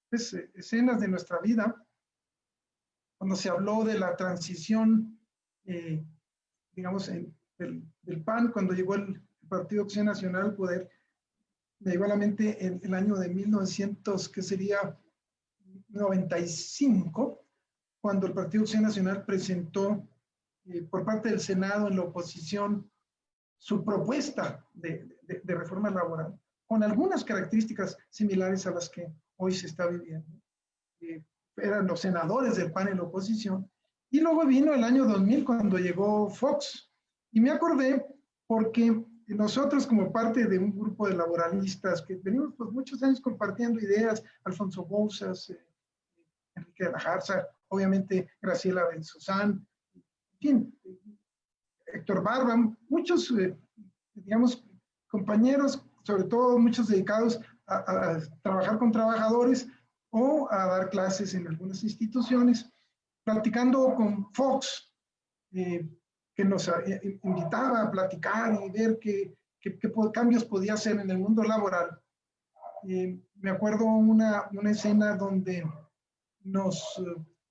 escenas de nuestra vida, cuando se habló de la transición, digamos, del PAN, cuando llegó el Partido Acción Nacional al poder, me llegó a la mente el año de 1900, que sería 95, cuando el Partido Acción Nacional presentó por parte del Senado en la oposición su propuesta de reforma laboral, con algunas características similares a las que hoy se está viviendo. Eran los senadores del PAN en la oposición, y luego vino el año 2000 cuando llegó Fox, y me acordé porque nosotros como parte de un grupo de laboralistas que venimos pues, muchos años compartiendo ideas, Alfonso Bouzas, Enrique de la Garza, obviamente Graciela Benzuzán, en fin, Héctor Barba, muchos, digamos, compañeros, sobre todo muchos dedicados a trabajar con trabajadores, o a dar clases en algunas instituciones, platicando con Fox, que nos invitaba a platicar y ver qué cambios podía hacer en el mundo laboral. Me acuerdo una escena donde nos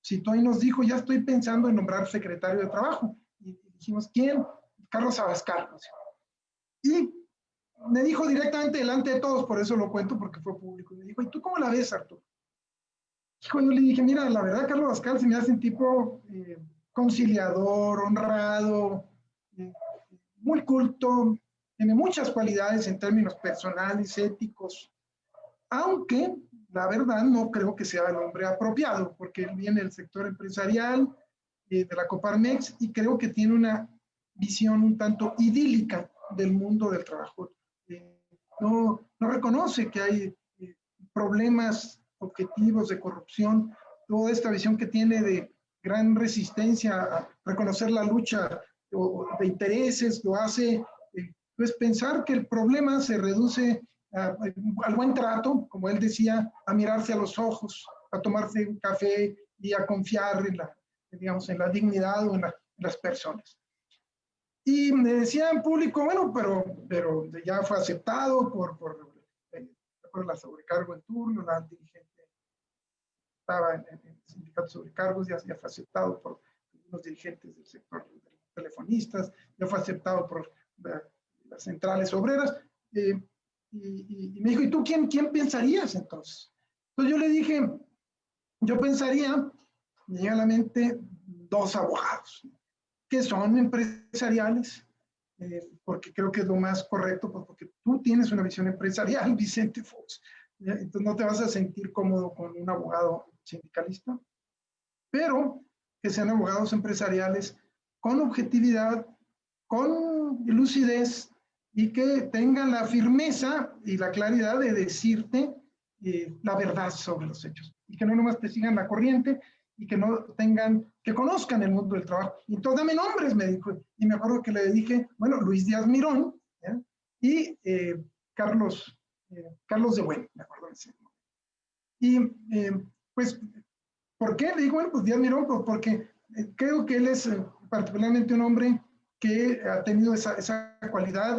citó y nos dijo, ya estoy pensando en nombrar secretario de trabajo. Y dijimos, ¿quién? Carlos Abascal. Y me dijo directamente delante de todos, por eso lo cuento, porque fue público, y me dijo, ¿y tú cómo la ves, Arturo? Hijo, yo le dije, mira, la verdad, Carlos Abascal se me hace un tipo conciliador, honrado, muy culto, tiene muchas cualidades en términos personales, éticos, aunque la verdad no creo que sea el hombre apropiado, porque él viene del sector empresarial, de la Coparmex, y creo que tiene una visión un tanto idílica del mundo del trabajo. No reconoce que hay problemas objetivos de corrupción, toda esta visión que tiene de gran resistencia a reconocer la lucha de intereses, lo hace pues pensar que el problema se reduce al buen trato, como él decía, a mirarse a los ojos, a tomarse un café y a confiar en la dignidad o en las personas. Y me decía en público, bueno, pero ya fue aceptado por la sobrecargo en turno, la dirigente estaba en el sindicato de sobrecargos, ya fue aceptado por los dirigentes del sector de telefonistas, ya fue aceptado por las centrales obreras, y me dijo, ¿y tú quién pensarías entonces? Entonces yo le dije, yo pensaría, me llega a la mente 2 abogados, que son empresariales, porque creo que es lo más correcto, porque tú tienes una visión empresarial, Vicente Fox, entonces no te vas a sentir cómodo con un abogado sindicalista, pero que sean abogados empresariales con objetividad, con lucidez, y que tengan la firmeza y la claridad de decirte la verdad sobre los hechos, y que no nomás te sigan la corriente, y que no que conozcan el mundo del trabajo. Y entonces dame nombres, me dijo, y me acuerdo que le dije, bueno, Luis Díaz Mirón, ¿ya? Y Carlos de Buen, me acuerdo de ese nombre. Y pues, ¿por qué? Le digo, bueno, pues Díaz Mirón, pues porque creo que él es particularmente un hombre que ha tenido esa cualidad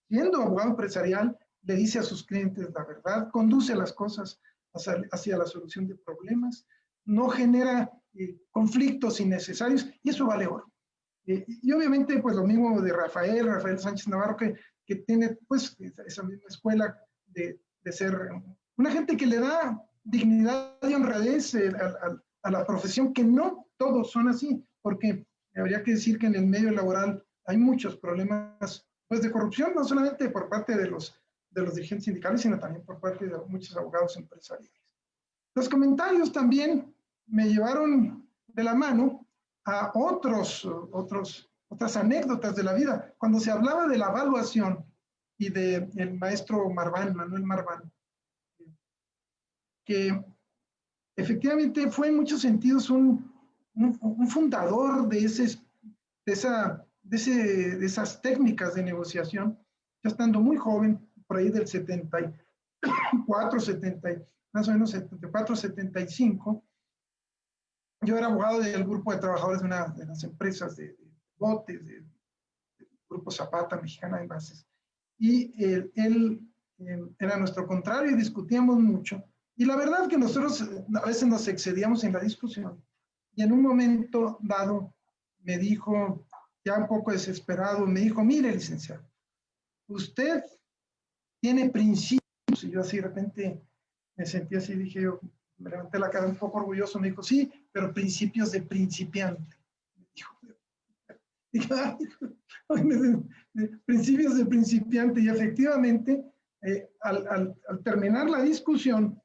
siendo abogado empresarial, le dice a sus clientes la verdad, conduce las cosas hacia la solución de problemas, no genera conflictos innecesarios, y eso vale oro. Y obviamente, pues lo mismo de Rafael Sánchez Navarro, que tiene pues esa misma escuela de ser una gente que le da dignidad y honradez a la profesión, que no todos son así, porque habría que decir que en el medio laboral hay muchos problemas pues, de corrupción, no solamente por parte de los dirigentes sindicales, sino también por parte de muchos abogados empresariales. Los comentarios también me llevaron de la mano a otras anécdotas de la vida. Cuando se hablaba de la evaluación y del maestro Manuel Marván, que efectivamente fue en muchos sentidos un fundador de esas técnicas de negociación, ya estando muy joven, por ahí del 74, 70, más o menos 74, 75. Yo era abogado del grupo de trabajadores de las empresas de botes, del grupo Zapata, Mexicana de Envases. Y él era nuestro contrario y discutíamos mucho. Y la verdad que nosotros a veces nos excedíamos en la discusión. Y en un momento dado me dijo, ya un poco desesperado, me dijo, mire, licenciado, usted tiene principios. Y yo así de repente me sentí así, dije yo, me levanté la cara un poco orgulloso, me dijo, sí, pero principios de principiante. Principios de principiante. Y efectivamente, al terminar la discusión,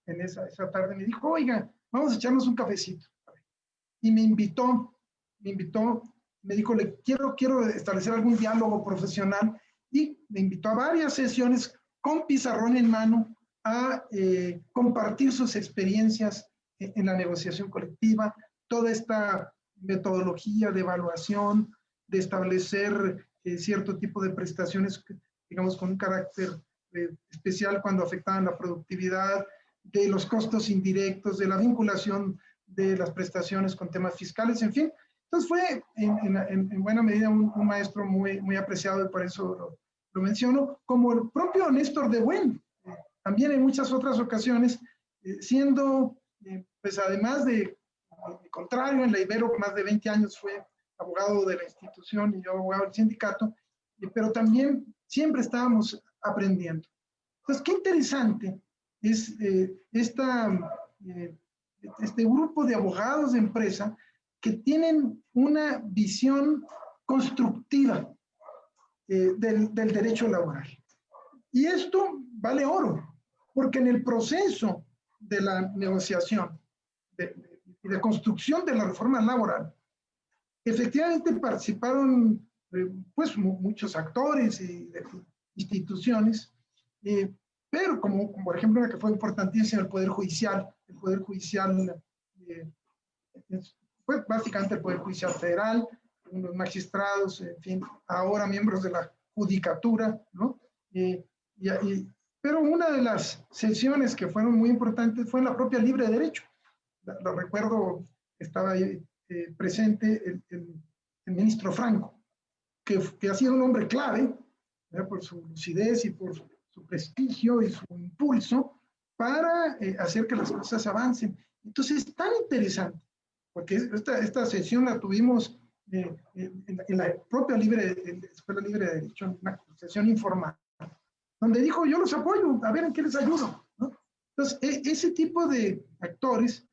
en esa tarde me dijo, oiga, vamos a echarnos un cafecito. Y me invitó, me dijo, quiero establecer algún diálogo profesional, y me invitó a varias sesiones con pizarrón en mano a compartir sus experiencias en la negociación colectiva, toda esta metodología de evaluación, de establecer cierto tipo de prestaciones, digamos, con un carácter especial cuando afectaban la productividad, de los costos indirectos, de la vinculación de las prestaciones con temas fiscales, en fin. Entonces fue en buena medida un maestro muy apreciado y por eso lo menciono, como el propio Néstor de Buen, también en muchas otras ocasiones, siendo, pues además de contrario, en la Ibero más de 20 años fue abogado de la institución y yo abogado del sindicato, pero también siempre estábamos aprendiendo. Entonces, qué interesante es este grupo de abogados de empresa que tienen una visión constructiva del derecho laboral. Y esto vale oro, porque en el proceso de la negociación y de construcción de la reforma laboral, efectivamente participaron pues muchos actores y instituciones, pero como por ejemplo la que fue importantísima, el Poder Judicial. El Poder Judicial fue básicamente el Poder Judicial Federal, unos magistrados, en fin, ahora miembros de la Judicatura, ¿no? Pero una de las sesiones que fueron muy importantes fue en la propia Libre Derecho. Lo recuerdo, estaba ahí presente el ministro Franco, que ha sido un hombre clave, ¿verdad?, por su lucidez y por su prestigio y su impulso para hacer que las cosas avancen. Entonces es tan interesante, porque esta sesión la tuvimos en la propia Escuela Libre de Derecho, en una sesión informal, donde dijo, yo los apoyo, a ver en qué les ayudo, ¿no? Entonces, ese tipo de actores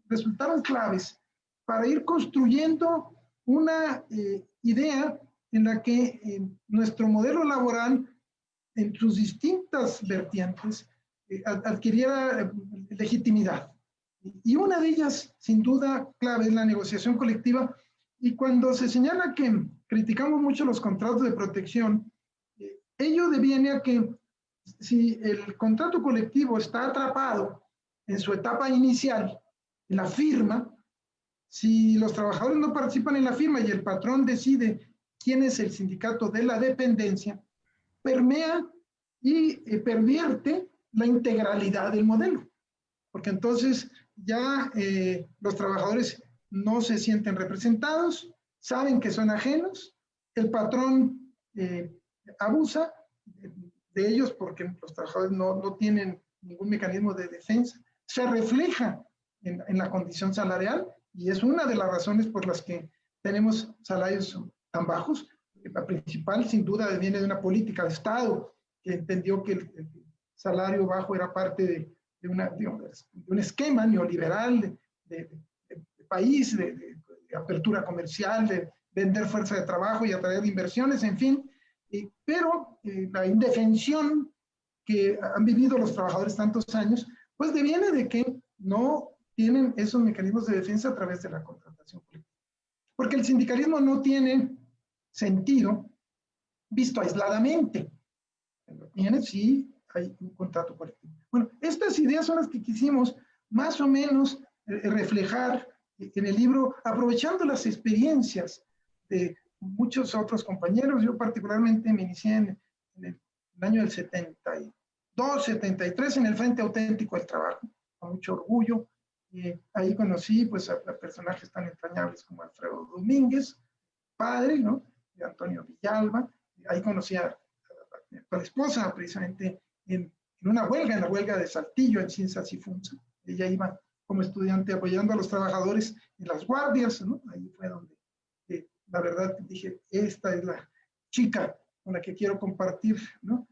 resultaron claves para ir construyendo una idea en la que nuestro modelo laboral, en sus distintas vertientes, adquiriera legitimidad. Y una de ellas, sin duda, clave, es la negociación colectiva. Y cuando se señala que criticamos mucho los contratos de protección, ello deviene a que si el contrato colectivo está atrapado en su etapa inicial, en la firma, si los trabajadores no participan en la firma y el patrón decide quién es el sindicato de la dependencia, permea y pervierte la integralidad del modelo, porque entonces ya los trabajadores no se sienten representados, saben que son ajenos, el patrón abusa de ellos porque los trabajadores no tienen ningún mecanismo de defensa, se refleja en la condición salarial y es una de las razones por las que tenemos salarios tan bajos. La principal, sin duda, viene de una política de Estado que entendió que el salario bajo era parte de un esquema neoliberal de país, de apertura comercial, de vender fuerza de trabajo y atraer inversiones, en fin. Pero la indefensión que han vivido los trabajadores tantos años, pues deviene de que no tienen esos mecanismos de defensa a través de la contratación colectiva. Porque el sindicalismo no tiene sentido visto aisladamente. Tiene, sí, hay un contrato colectivo. Bueno, estas ideas son las que quisimos más o menos reflejar en el libro, aprovechando las experiencias de muchos otros compañeros. Yo particularmente me inicié en el año del 72, 73 en el Frente Auténtico del Trabajo, con mucho orgullo. Ahí conocí pues a personajes tan entrañables como Alfredo Domínguez, padre, ¿no?, de Antonio Villalba. Ahí conocí a la esposa precisamente en una huelga, en la huelga de Saltillo, en Cinzas y Funza. Ella iba como estudiante apoyando a los trabajadores en las guardias, ¿no? Ahí fue donde la verdad dije, esta es la chica con la que quiero compartir, ¿no?,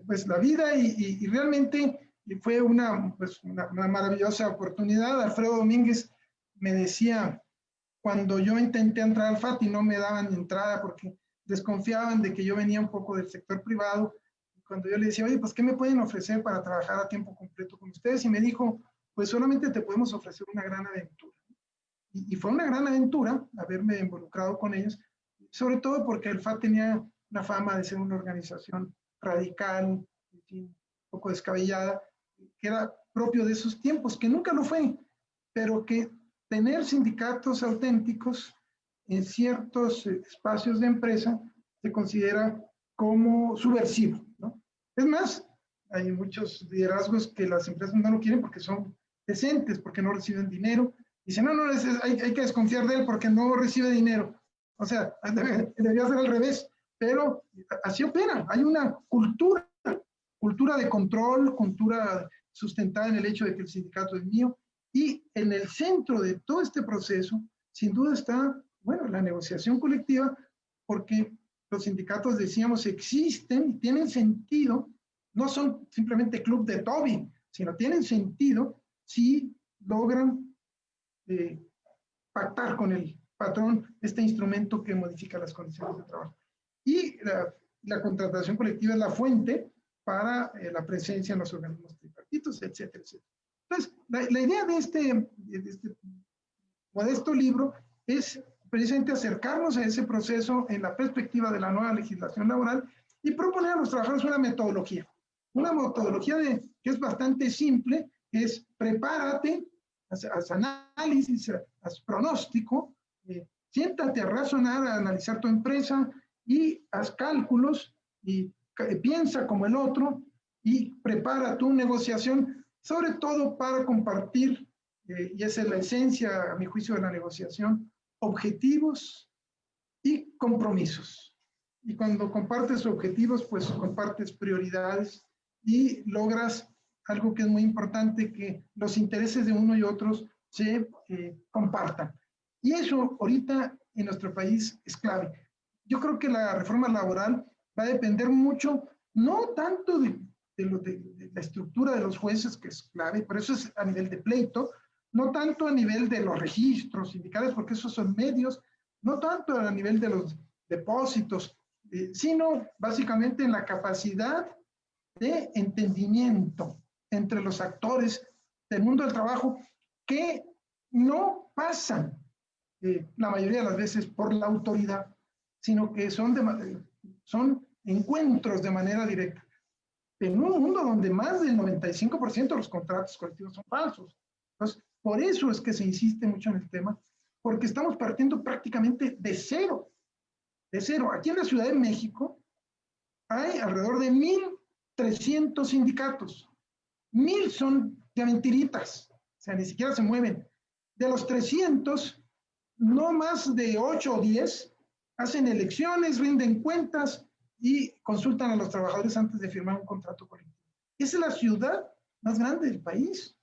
pues la vida y realmente fue una maravillosa oportunidad. Alfredo Domínguez me decía, cuando yo intenté entrar al FAT y no me daban entrada porque desconfiaban de que yo venía un poco del sector privado, cuando yo le decía, oye, pues, ¿qué me pueden ofrecer para trabajar a tiempo completo con ustedes? Y me dijo, pues solamente te podemos ofrecer una gran aventura. Y fue una gran aventura haberme involucrado con ellos, sobre todo porque el FAT tenía una fama de ser una organización radical, en fin, un poco descabellada, que era propio de esos tiempos, que nunca lo fue, pero que tener sindicatos auténticos en ciertos espacios de empresa se considera como subversivo, ¿no? Es más, hay muchos liderazgos que las empresas no lo quieren porque son decentes, porque no reciben dinero. Dicen, no, hay que desconfiar de él porque no recibe dinero. O sea, debería ser al revés, pero así opera. Hay una cultura de control, cultura sustentada en el hecho de que el sindicato es mío, y en el centro de todo este proceso, sin duda está, bueno, la negociación colectiva, porque los sindicatos, decíamos, existen y tienen sentido, no son simplemente club de Toby, sino tienen sentido si logran pactar con el patrón este instrumento que modifica las condiciones de trabajo. Y la contratación colectiva es la fuente para la presencia en los organismos tripartitos, etcétera, etcétera. Entonces, la idea de este modesto libro es precisamente acercarnos a ese proceso en la perspectiva de la nueva legislación laboral y proponer a los trabajadores una metodología que es bastante simple, es prepárate, haz análisis, haz pronóstico, siéntate a razonar, a analizar tu empresa y haz cálculos y piensa como el otro y prepara tu negociación, sobre todo para compartir, y esa es la esencia, a mi juicio, de la negociación, objetivos y compromisos. Y cuando compartes objetivos, pues compartes prioridades y logras algo que es muy importante, que los intereses de uno y otros se compartan. Y eso ahorita en nuestro país es clave. Yo creo que la reforma laboral va a depender mucho, no tanto de la estructura de los jueces, que es clave, por eso es a nivel de pleito, no tanto a nivel de los registros sindicales, porque esos son medios, no tanto a nivel de los depósitos, sino básicamente en la capacidad de entendimiento entre los actores del mundo del trabajo que no pasan la mayoría de las veces por la autoridad, sino que son encuentros de manera directa. En un mundo donde más del 95% de los contratos colectivos son falsos. Entonces, por eso es que se insiste mucho en el tema, porque estamos partiendo prácticamente de cero. De cero. Aquí en la Ciudad de México hay alrededor de 1,300 sindicatos. 1,000 son de mentiritas, o sea, ni siquiera se mueven. De los 300, no más de 8 o 10 hacen elecciones, rinden cuentas y consultan a los trabajadores antes de firmar un contrato colectivo. Esa es la ciudad más grande del país.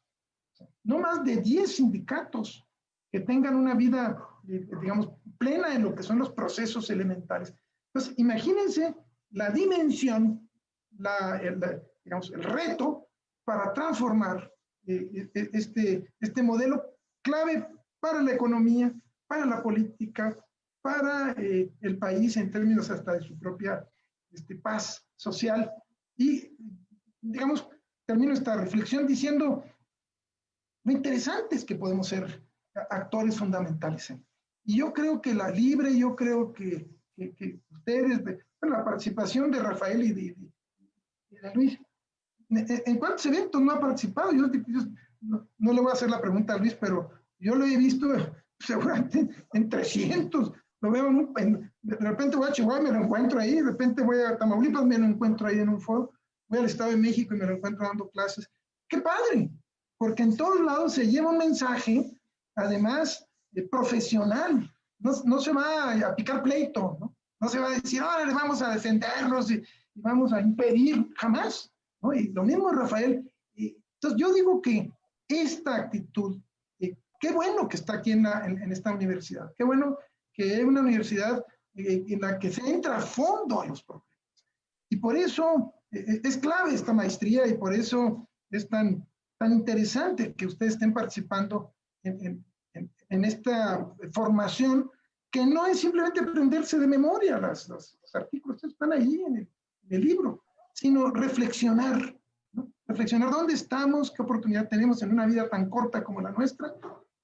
No más de 10 sindicatos que tengan una vida, digamos, plena en lo que son los procesos elementales. Entonces, imagínense la dimensión, digamos, el reto para transformar este modelo clave para la economía, para la política, para el país en términos hasta de su propia paz social. Y, digamos, termino esta reflexión diciendo, lo interesante es que podemos ser actores fundamentales. Y yo creo que la Libre, yo creo que ustedes, bueno, la participación de Rafael y de Luis, ¿en cuántos eventos no ha participado? Yo no le voy a hacer la pregunta a Luis, pero yo lo he visto seguramente en 300. Lo veo de repente voy a Chihuahua y me lo encuentro ahí, de repente voy a Tamaulipas, me lo encuentro ahí en un foro, voy al Estado de México y me lo encuentro dando clases. ¡Qué padre! Porque en todos lados se lleva un mensaje, además, profesional. No se va a picar pleito, ¿no? No se va a decir, ahora le vamos a defendernos y vamos a impedir, jamás, ¿no? Y lo mismo, Rafael. Entonces, yo digo que esta actitud, qué bueno que está aquí en esta universidad, qué bueno que es una universidad en la que se entra a fondo en los problemas. Y por eso es clave esta maestría y por eso es tan interesante que ustedes estén participando en esta formación, que no es simplemente aprenderse de memoria los artículos, están ahí en el libro, sino reflexionar, ¿no? Reflexionar dónde estamos, qué oportunidad tenemos en una vida tan corta como la nuestra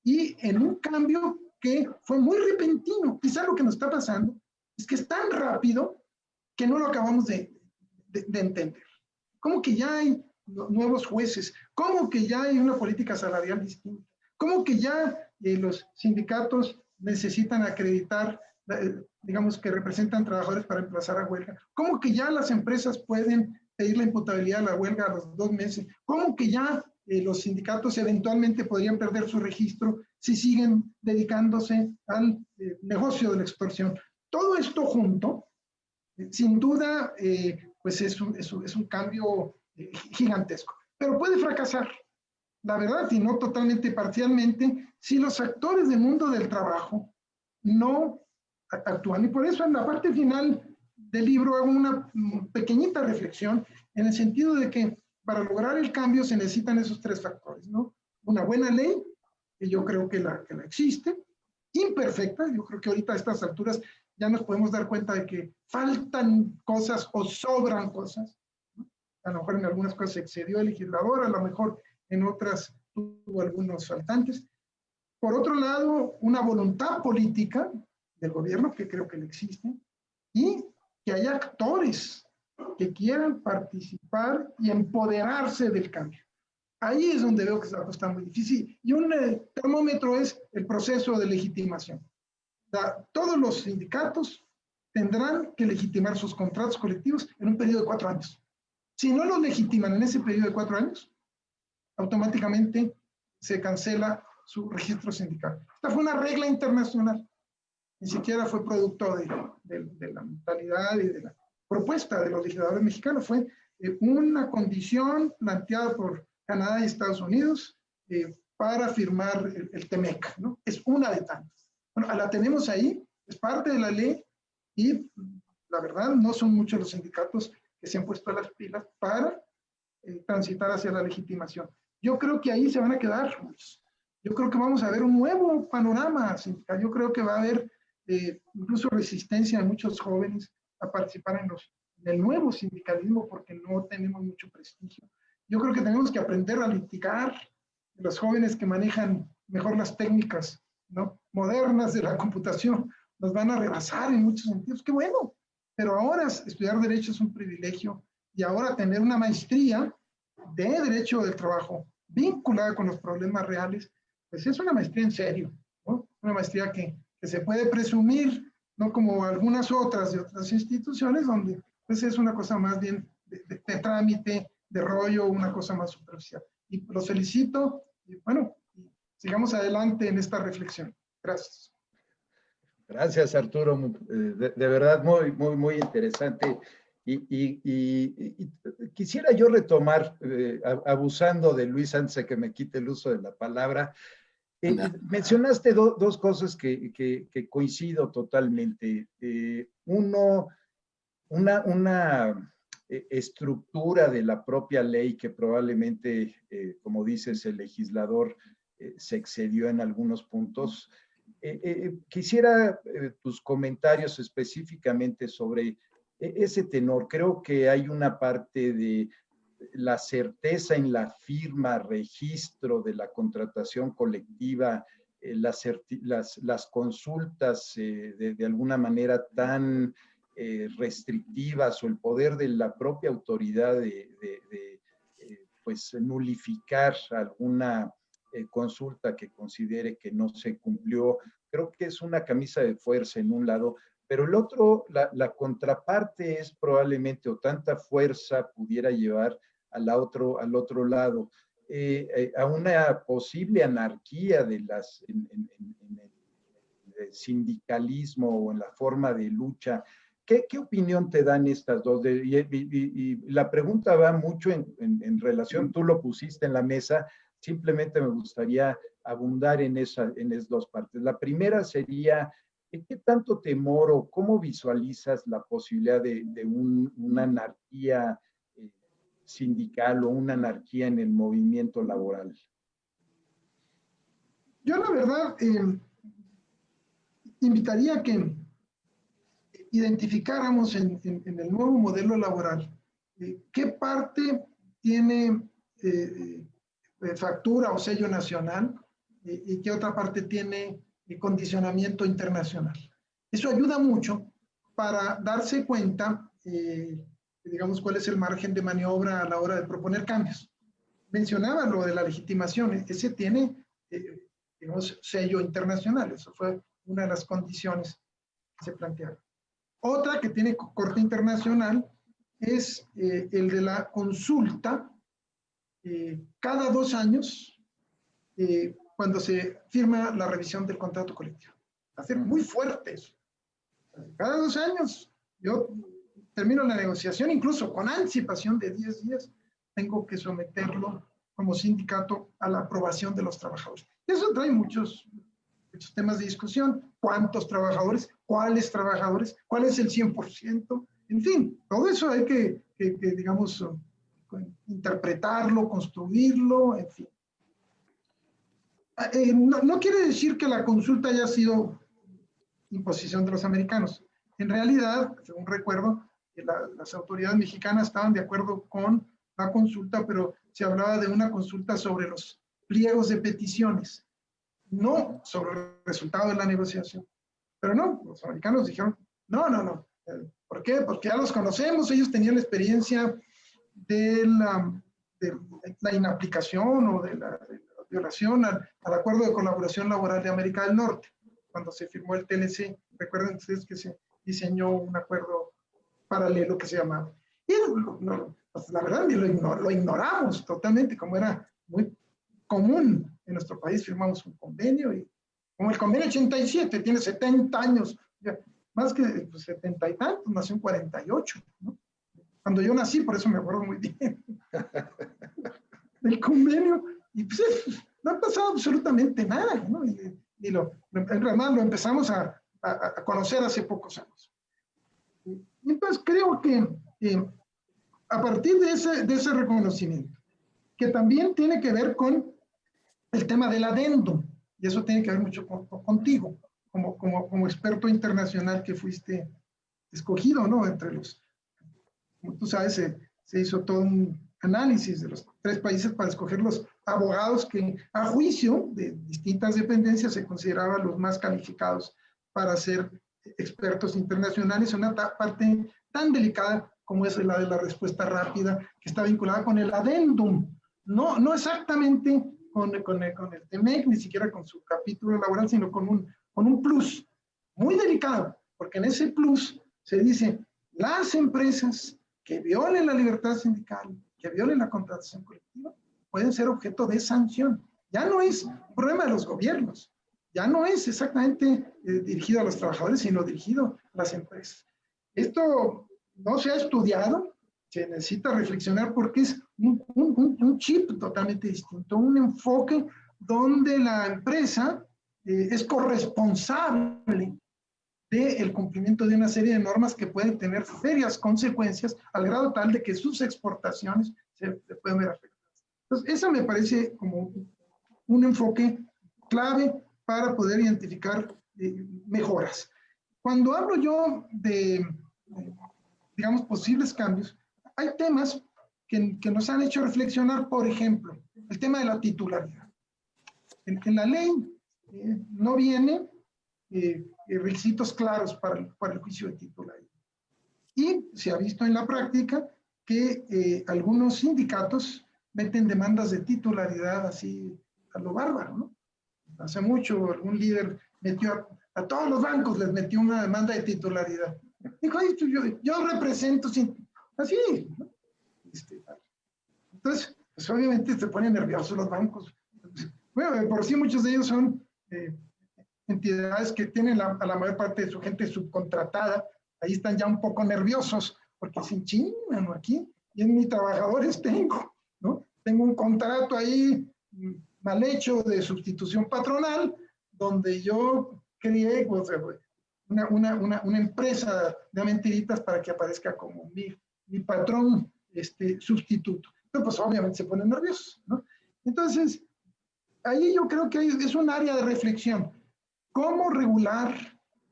y en un cambio que fue muy repentino. Quizá lo que nos está pasando es que es tan rápido que no lo acabamos de entender. Como que ya hay nuevos jueces, como que ya hay una política salarial distinta, como que ya los sindicatos necesitan acreditar, digamos, que representan trabajadores para emplazar a huelga, como que ya las empresas pueden pedir la imputabilidad a la huelga a los 2 meses, ¿cómo que ya los sindicatos eventualmente podrían perder su registro si siguen dedicándose al negocio de la extorsión? Todo esto junto, sin duda, pues es un cambio gigantesco, pero puede fracasar. La verdad, y no totalmente parcialmente, si los actores del mundo del trabajo no actúan. Y por eso en la parte final del libro hago una pequeñita reflexión en el sentido de que para lograr el cambio se necesitan esos 3 factores, ¿no? Una buena ley, que yo creo que la existe, imperfecta, yo creo que ahorita a estas alturas ya nos podemos dar cuenta de que faltan cosas o sobran cosas, ¿no? A lo mejor en algunas cosas se excedió el legislador, a lo mejor en otras tuvo algunos faltantes. Por otro lado, una voluntad política del gobierno, que creo que le existe, y que haya actores que quieran participar y empoderarse del cambio. Ahí es donde veo que la cosa está muy difícil. Y un termómetro es el proceso de legitimación. Todos los sindicatos tendrán que legitimar sus contratos colectivos en un periodo de 4 años. Si no los legitiman en ese periodo de 4 años, automáticamente se cancela su registro sindical. Esta fue una regla internacional. Ni siquiera fue producto de la mentalidad y de la propuesta de los legisladores mexicanos. Fue una condición planteada por Canadá y Estados Unidos para firmar el TEMEC, ¿no? Es una de tantas. Bueno, la tenemos ahí, es parte de la ley y la verdad no son muchos los sindicatos que se han puesto a las pilas para transitar hacia la legitimación. Yo creo que ahí se van a quedar muchos. Yo creo que vamos a ver un nuevo panorama sindical. Yo creo que va a haber incluso resistencia de muchos jóvenes a participar en el nuevo sindicalismo porque no tenemos mucho prestigio. Yo creo que tenemos que aprender a litigar. Los jóvenes que manejan mejor las técnicas, ¿no?, modernas de la computación nos van a rebasar en muchos sentidos. ¡Qué bueno! Pero ahora estudiar Derecho es un privilegio y ahora tener una maestría de Derecho del Trabajo vinculada con los problemas reales, pues es una maestría en serio, ¿no? Una maestría que se puede presumir, no como algunas otras de otras instituciones, donde pues es una cosa más bien de trámite, de rollo, una cosa más superficial. Y los felicito, y bueno, sigamos adelante en esta reflexión. Gracias. Gracias, Arturo. De verdad, muy interesante. Y quisiera yo retomar, abusando de Luis antes de que me quite el uso de la palabra, mencionaste dos cosas que coincido totalmente. Uno, una estructura de la propia ley que probablemente, como dices, el legislador se excedió en algunos puntos. Quisiera tus comentarios específicamente sobre ese tenor. Creo que hay una parte de la certeza en la firma, registro de la contratación colectiva, las consultas de alguna manera tan restrictivas, o el poder de la propia autoridad pues nulificar alguna consulta que considere que no se cumplió. Creo que es una camisa de fuerza en un lado, pero el otro, la contraparte es probablemente, o tanta fuerza pudiera llevar al otro lado, a una posible anarquía de en el sindicalismo o en la forma de lucha. ¿Qué opinión te dan estas dos? Y la pregunta va mucho en relación, tú lo pusiste en la mesa, simplemente me gustaría abundar en esas dos partes. La primera sería, ¿qué tanto temor o cómo visualizas la posibilidad de una anarquía sindical o una anarquía en el movimiento laboral? Yo la verdad invitaría a que identificáramos en el nuevo modelo laboral qué parte tiene factura o sello nacional y qué otra parte tiene condicionamiento internacional. Eso ayuda mucho para darse cuenta, digamos, cuál es el margen de maniobra a la hora de proponer cambios. Mencionaba lo de la legitimación, ese tiene, digamos, sello internacional, eso fue una de las condiciones que se plantearon. Otra que tiene corte internacional es el de la consulta cada 2 años cuando se firma la revisión del contrato colectivo. Va a ser muy fuerte eso. Cada 2 años yo termino la negociación, incluso con anticipación de 10 días, tengo que someterlo como sindicato a la aprobación de los trabajadores. Eso trae muchos temas de discusión. ¿Cuántos trabajadores? ¿Cuáles trabajadores? ¿Cuál es el 100%? En fin, todo eso hay que digamos, interpretarlo, construirlo, en fin. No quiere decir que la consulta haya sido imposición de los americanos. En realidad, según recuerdo, las autoridades mexicanas estaban de acuerdo con la consulta, pero se hablaba de una consulta sobre los pliegos de peticiones, no sobre el resultado de la negociación. Pero no, los americanos dijeron, no. ¿Por qué? Porque ya los conocemos, ellos tenían la experiencia de la inaplicación o de la violación al acuerdo de colaboración laboral de América del Norte, cuando se firmó el TLC. Recuerden ustedes que se diseñó un acuerdo paralelo que se llamaba. Y pues la verdad lo ignoramos totalmente, como era muy común en nuestro país. Firmamos un convenio y como el convenio 87 tiene 70 años, ya, más que 70 y tantos, nació en 48, ¿no? Cuando yo nací, por eso me acuerdo muy bien del convenio, y pues no ha pasado absolutamente nada, ¿no? Y además lo empezamos a conocer hace pocos años. Y entonces creo que a partir de ese reconocimiento, que también tiene que ver con el tema del adendum, y eso tiene que ver mucho contigo, como experto internacional que fuiste escogido, ¿no? Entre los, como tú sabes, se hizo todo un análisis de los 3 países para escoger los abogados que, a juicio de distintas dependencias, se consideraban los más calificados para ser expertos internacionales en una parte tan delicada como es la de la respuesta rápida, que está vinculada con el adendum, no exactamente con el TEMEC, ni siquiera con su capítulo laboral, sino con un plus muy delicado, porque en ese plus se dice, las empresas que violen la libertad sindical, que violen la contratación colectiva, pueden ser objeto de sanción. Ya no es un problema de los gobiernos, ya no es exactamente dirigido a los trabajadores, sino dirigido a las empresas. Esto no se ha estudiado, se necesita reflexionar porque es un chip totalmente distinto, un enfoque donde la empresa es corresponsable del cumplimiento de una serie de normas que pueden tener serias consecuencias al grado tal de que sus exportaciones se pueden ver afectadas. Entonces, eso me parece como un enfoque clave para poder identificar mejoras. Cuando hablo yo de digamos, posibles cambios, hay temas que nos han hecho reflexionar. Por ejemplo, el tema de la titularidad. En la ley no viene requisitos claros para el juicio de titularidad. Y se ha visto en la práctica que algunos sindicatos meten demandas de titularidad así a lo bárbaro, ¿no? Hace mucho algún líder metió a todos los bancos, les metió una demanda de titularidad. Dijo, yo represento, así, ¿no? Entonces, pues obviamente se ponen nerviosos los bancos. Bueno, por sí muchos de ellos son entidades que tienen a la mayor parte de su gente subcontratada. Ahí están ya un poco nerviosos, porque sin chingan, ¿no? Aquí, y en mis trabajadores tengo, ¿no? Tengo un contrato ahí mal hecho de sustitución patronal, donde yo creé, o sea, una empresa de mentiritas para que aparezca como mi patrón sustituto. Entonces, pues obviamente se ponen nerviosos, ¿no? Entonces, ahí yo creo que es un área de reflexión. ¿Cómo regular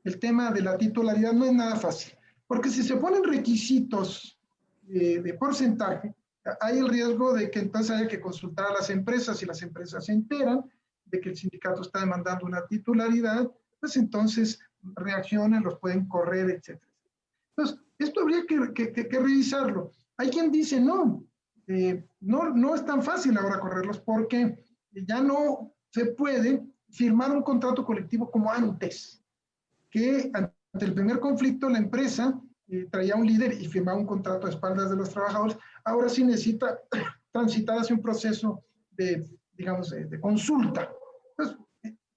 el tema de la titularidad? No es nada fácil, porque si se ponen requisitos de porcentaje, hay el riesgo de que entonces haya que consultar a las empresas, y las empresas se enteran de que el sindicato está demandando una titularidad, pues entonces reaccionan, los pueden correr, etc. Entonces, esto habría que revisarlo. Hay quien dice, no es tan fácil ahora correrlos, porque ya no se puede firmar un contrato colectivo como antes, que ante el primer conflicto la empresa traía un líder y firmaba un contrato a espaldas de los trabajadores, ahora sí necesita transitar hacia un proceso de, digamos, de consulta. Entonces,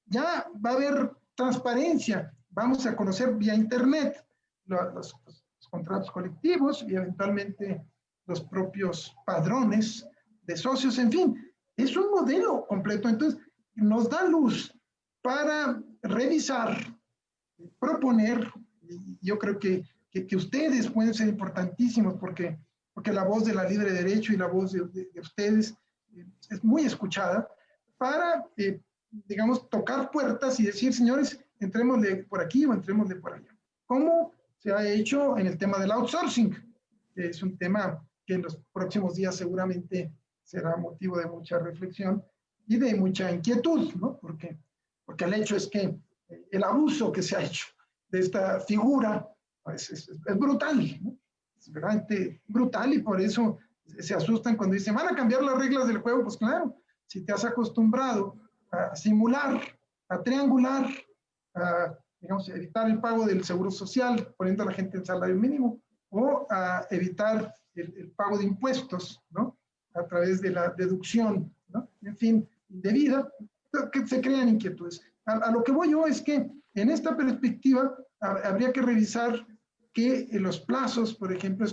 ya va a haber transparencia, vamos a conocer vía internet los contratos colectivos y eventualmente los propios padrones de socios, en fin, es un modelo completo. Entonces, nos da luz para revisar, proponer, y yo creo que ustedes pueden ser importantísimos porque la voz de la libre derecho y la voz de ustedes es muy escuchada, para, digamos, tocar puertas y decir, señores, entrémosle por aquí o entrémosle por allá. ¿Cómo se ha hecho en el tema del outsourcing? Es un tema que en los próximos días seguramente será motivo de mucha reflexión y de mucha inquietud, ¿no? Porque el hecho es que el abuso que se ha hecho de esta figura pues, es brutal, ¿no? Es realmente brutal, y por eso se asustan cuando dicen, ¿van a cambiar las reglas del juego? Pues claro, si te has acostumbrado a simular, a triangular, a, digamos, evitar el pago del seguro social, poniendo a la gente en salario mínimo, o a evitar el pago de impuestos, ¿no? A través de la deducción, ¿no? En fin, indebida, que se crean inquietudes. A lo que voy yo es que en esta perspectiva habría que revisar que los plazos, por ejemplo,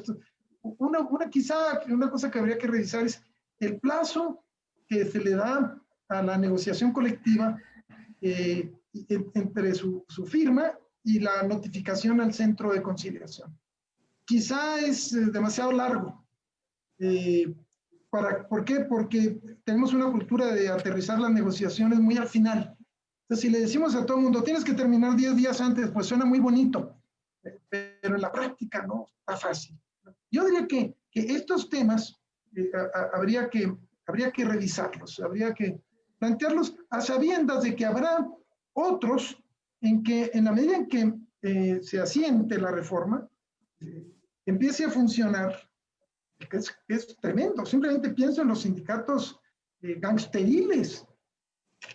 quizá una cosa que habría que revisar es el plazo que se le da a la negociación colectiva entre su firma y la notificación al centro de conciliación. Quizá es demasiado largo. ¿Por qué? Porque tenemos una cultura de aterrizar las negociaciones muy al final. Entonces, si le decimos a todo el mundo, tienes que terminar 10 días antes, pues suena muy bonito, pero en la práctica no está fácil. Yo diría que estos temas habría que revisarlos, habría que plantearlos a sabiendas de que habrá otros en que, en la medida en que se asiente la reforma, empiece a funcionar, que es tremendo. Simplemente pienso en los sindicatos gangsteriles,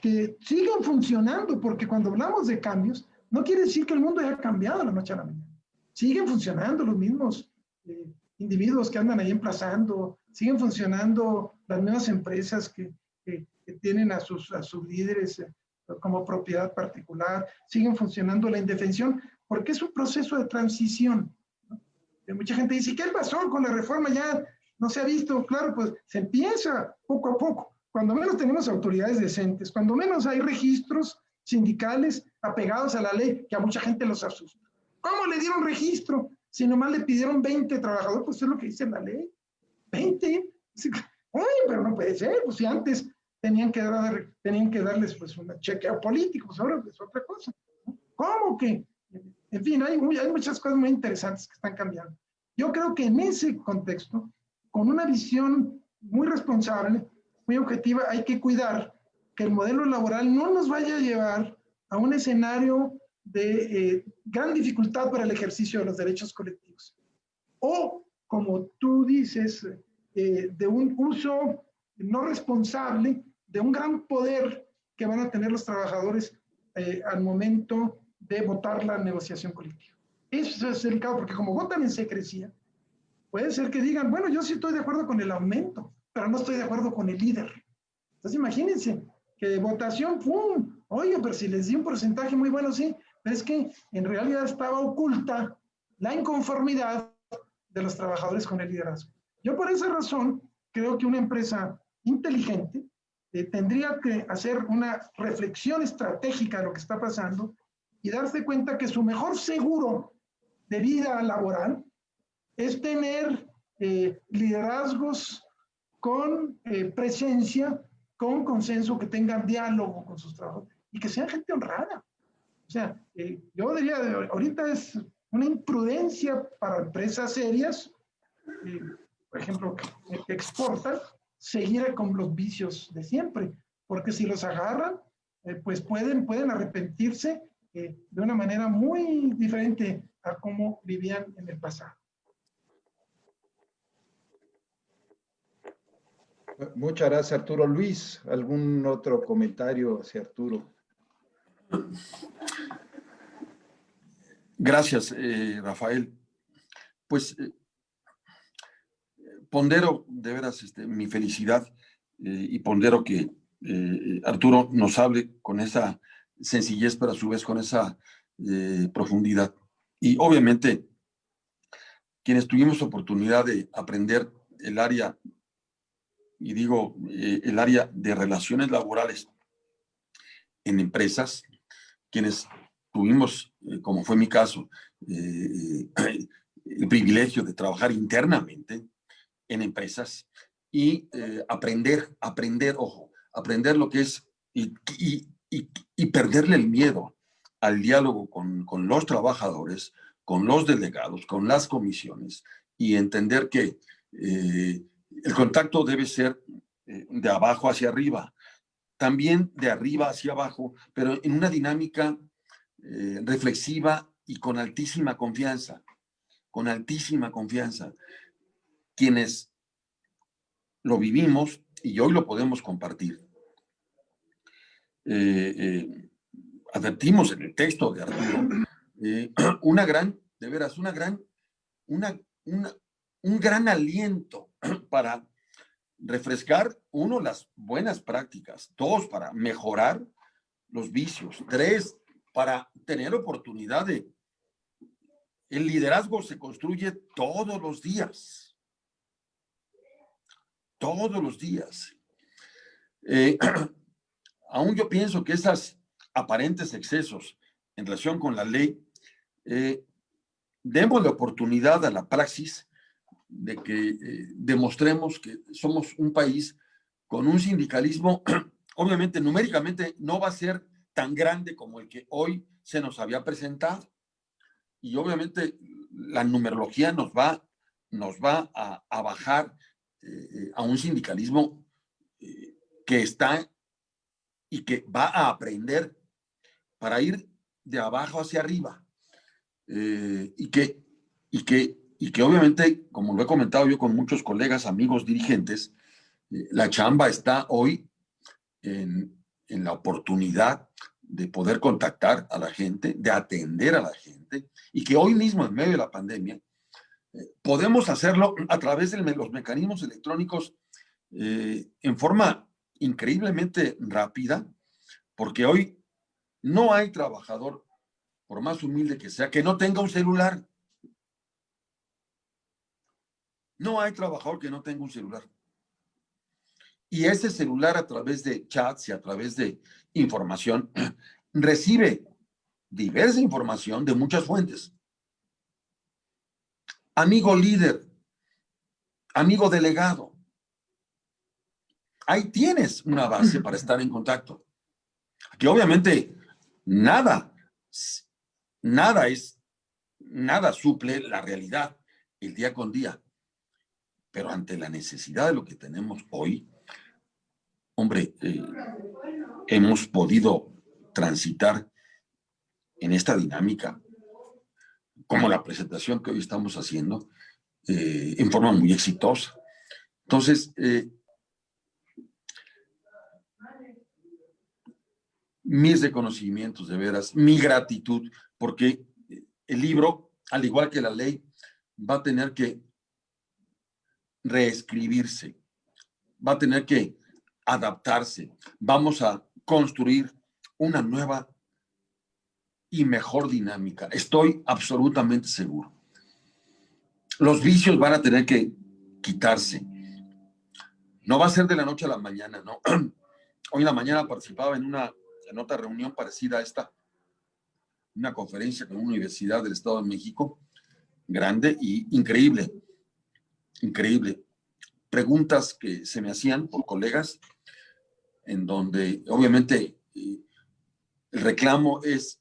que siguen funcionando, porque cuando hablamos de cambios, no quiere decir que el mundo haya cambiado de la noche a la mañana. Siguen funcionando los mismos individuos que andan ahí emplazando, siguen funcionando las nuevas empresas que tienen a sus líderes como propiedad particular, siguen funcionando la indefensión, porque es un proceso de transición, ¿no? Mucha gente dice, ¿qué pasó con la reforma? Ya no se ha visto. Claro, pues se empieza poco a poco. Cuando menos tenemos autoridades decentes, cuando menos hay registros sindicales apegados a la ley, que a mucha gente los asusta. ¿Cómo le dieron registro? Si nomás le pidieron 20 trabajadores, pues es lo que dice la ley. 20. Uy, pero no puede ser, pues si antes tenían que darles pues un chequeo político, pues ahora es otra cosa. ¿Cómo que? En fin, hay muchas cosas muy interesantes que están cambiando. Yo creo que en ese contexto, con una visión muy responsable, muy objetiva, hay que cuidar que el modelo laboral no nos vaya a llevar a un escenario de gran dificultad para el ejercicio de los derechos colectivos. O, como tú dices, de un uso no responsable de un gran poder que van a tener los trabajadores al momento de votar la negociación colectiva. Eso es el caso, porque como votan en secrecía, puede ser que digan, bueno, yo sí estoy de acuerdo con el aumento, pero no estoy de acuerdo con el líder. Entonces imagínense que de votación, ¡pum! Oye, pero si les di un porcentaje muy bueno, sí, pero es que en realidad estaba oculta la inconformidad de los trabajadores con el liderazgo. Yo por esa razón creo que una empresa inteligente tendría que hacer una reflexión estratégica de lo que está pasando y darse cuenta que su mejor seguro de vida laboral es tener liderazgos con presencia, con consenso, que tengan diálogo con sus trabajadores y que sean gente honrada. O sea, yo diría, ahorita es una imprudencia para empresas serias, por ejemplo, que exportan, seguir con los vicios de siempre, porque si los agarran, pues pueden arrepentirse de una manera muy diferente a cómo vivían en el pasado. Muchas gracias, Arturo. Luis, ¿algún otro comentario hacia Arturo? Gracias, Rafael. pues pondero de veras mi felicidad y pondero que Arturo nos hable con esa sencillez, pero a su vez con esa profundidad. Y obviamente, quienes tuvimos oportunidad de aprender el área, y digo el área de relaciones laborales en empresas, quienes tuvimos, como fue mi caso, el privilegio de trabajar internamente en empresas y aprender lo que es y perderle el miedo al diálogo con los trabajadores, con los delegados, con las comisiones y entender que el contacto debe ser de abajo hacia arriba, también de arriba hacia abajo, pero en una dinámica reflexiva y con altísima confianza, quienes lo vivimos y hoy lo podemos compartir. Advertimos en el texto de Arturo un gran aliento para refrescar, uno, las buenas prácticas, dos, para mejorar los vicios, tres, para tener oportunidad de... El liderazgo se construye todos los días. Todos los días. Aún yo pienso que esos aparentes excesos en relación con la ley, demos la oportunidad a la praxis de que demostremos que somos un país con un sindicalismo, obviamente numéricamente no va a ser tan grande como el que hoy se nos había presentado. Y obviamente la numerología nos va a bajar a un sindicalismo que está y que va a aprender para ir de abajo hacia arriba. Y que obviamente, como lo he comentado yo con muchos colegas, amigos, dirigentes, la chamba está hoy en la oportunidad de poder contactar a la gente, de atender a la gente, y que hoy mismo, en medio de la pandemia, podemos hacerlo a través de los mecanismos electrónicos en forma increíblemente rápida, porque hoy no hay trabajador, por más humilde que sea, que no tenga un celular. No hay trabajador que no tenga un celular. Y ese celular, a través de chats y a través de información, recibe diversa información de muchas fuentes. Amigo líder, amigo delegado, ahí tienes una base para estar en contacto. Que obviamente nada suple la realidad el día con día. Pero ante la necesidad de lo que tenemos hoy, hombre, hemos podido transitar en esta dinámica, como la presentación que hoy estamos haciendo, en forma muy exitosa. Entonces, mis reconocimientos, de veras, mi gratitud, porque el libro, al igual que la ley, va a tener que reescribirse, va a tener que adaptarse. Vamos a construir una nueva y mejor dinámica. Estoy absolutamente seguro. Los vicios van a tener que quitarse. No va a ser de la noche a la mañana, ¿no? Hoy en la mañana participaba en otra reunión parecida a esta, una conferencia con una universidad del Estado de México, grande y increíble. Preguntas que se me hacían por colegas, en donde obviamente el reclamo es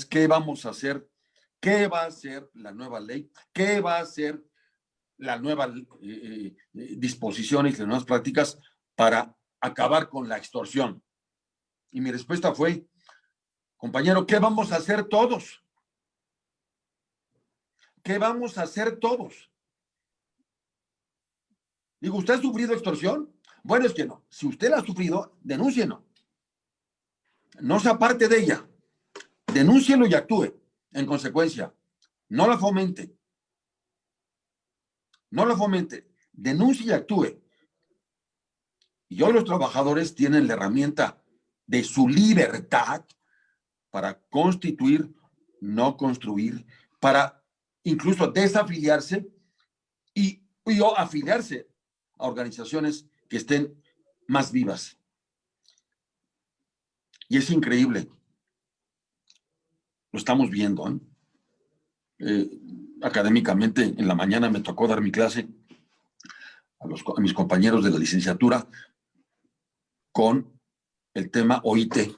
qué vamos a hacer, qué va a hacer la nueva ley, qué va a hacer la nueva disposiciones y las nuevas prácticas para acabar con la extorsión. Y mi respuesta fue, compañero, ¿qué vamos a hacer todos? ¿Qué vamos a hacer todos? Digo, ¿usted ha sufrido extorsión? Bueno, es que no. Si usted la ha sufrido, denúncielo. No se aparte de ella. Denúncielo y actúe en consecuencia. No la fomente, no lo fomente, denuncie y actúe. Y hoy los trabajadores tienen la herramienta de su libertad para constituir, no construir, para incluso desafiliarse o afiliarse a organizaciones que estén más vivas. Y es increíble. Lo estamos viendo, ¿eh? Académicamente, en la mañana me tocó dar mi clase a mis compañeros de la licenciatura con el tema OIT,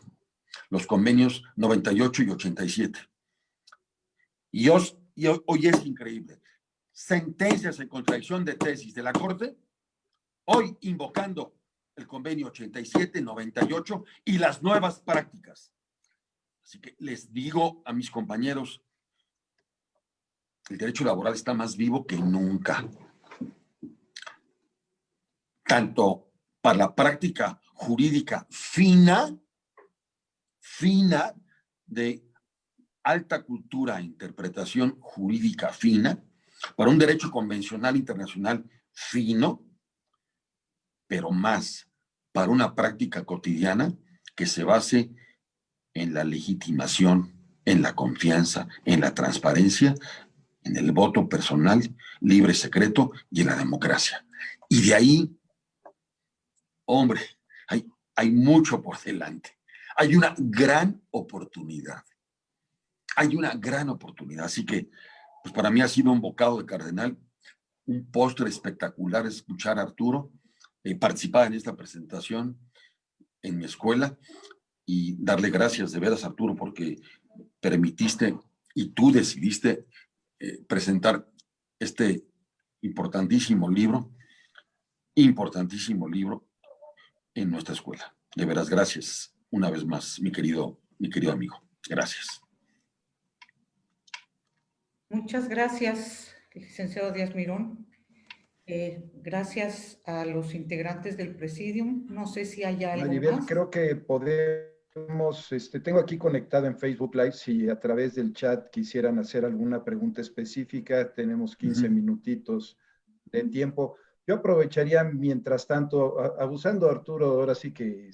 los convenios 98 y 87. Y hoy es increíble. Sentencias en contradicción de tesis de la Corte, hoy invocando el convenio 87, 98 y las nuevas prácticas. Así que les digo a mis compañeros, el derecho laboral está más vivo que nunca. Tanto para la práctica jurídica fina de alta cultura e interpretación jurídica fina, para un derecho convencional internacional fino, pero más para una práctica cotidiana que se base en la legitimación, en la confianza, en la transparencia, en el voto personal, libre, secreto y en la democracia. Y de ahí, hombre, hay mucho por delante. Hay una gran oportunidad. Hay una gran oportunidad. Así que, pues para mí ha sido un bocado de cardenal, un postre espectacular escuchar a Arturo, participar en esta presentación en mi escuela y darle gracias de veras, Arturo, porque permitiste y tú decidiste presentar este importantísimo libro en nuestra escuela. De veras, gracias una vez más, mi querido amigo. Gracias. Muchas gracias, licenciado Díaz Mirón. Gracias a los integrantes del Presidium. No sé si hay algo Maribel, más. creo que podemos, tengo aquí conectado en Facebook Live, si a través del chat quisieran hacer alguna pregunta específica, tenemos 15 minutitos de tiempo. Yo aprovecharía, mientras tanto, abusando, Arturo, ahora sí que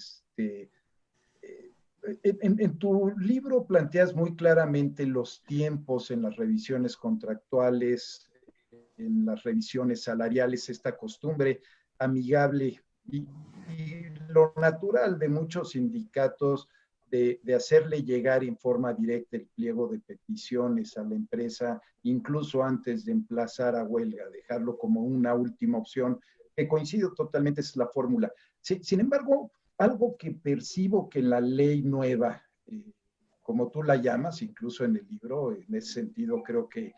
en tu libro planteas muy claramente los tiempos en las revisiones contractuales, en las revisiones salariales, esta costumbre amigable y lo natural de muchos sindicatos de hacerle llegar en forma directa el pliego de peticiones a la empresa, incluso antes de emplazar a huelga, dejarlo como una última opción, que coincido totalmente, es la fórmula. Sin embargo, algo que percibo que la ley nueva, como tú la llamas, incluso en el libro, en ese sentido creo que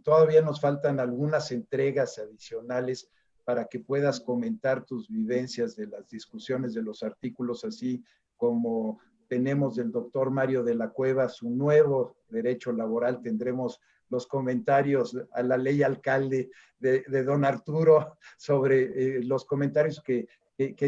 todavía nos faltan algunas entregas adicionales para que puedas comentar tus vivencias de las discusiones de los artículos, así como tenemos del doctor Mario de la Cueva su nuevo derecho laboral, tendremos los comentarios a la ley alcalde de don Arturo sobre los comentarios que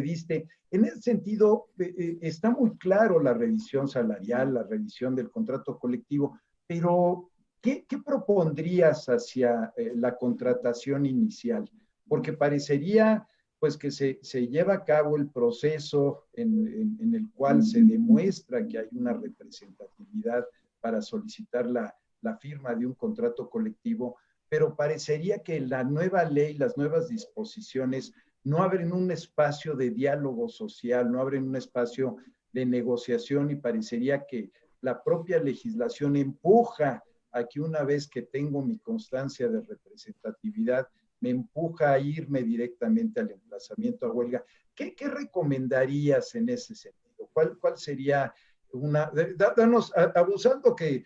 diste. En ese sentido, está muy claro la revisión salarial, la revisión del contrato colectivo, pero ¿qué propondrías hacia la contratación inicial? Porque parecería pues que se lleva a cabo el proceso en el cual se demuestra que hay una representatividad para solicitar la firma de un contrato colectivo, pero parecería que la nueva ley, las nuevas disposiciones no abren un espacio de diálogo social, no abren un espacio de negociación y parecería que la propia legislación empuja a que una vez que tengo mi constancia de representatividad, me empuja a irme directamente al emplazamiento a huelga. ¿Qué recomendarías en ese sentido? ¿Cuál sería una... Danos, abusando que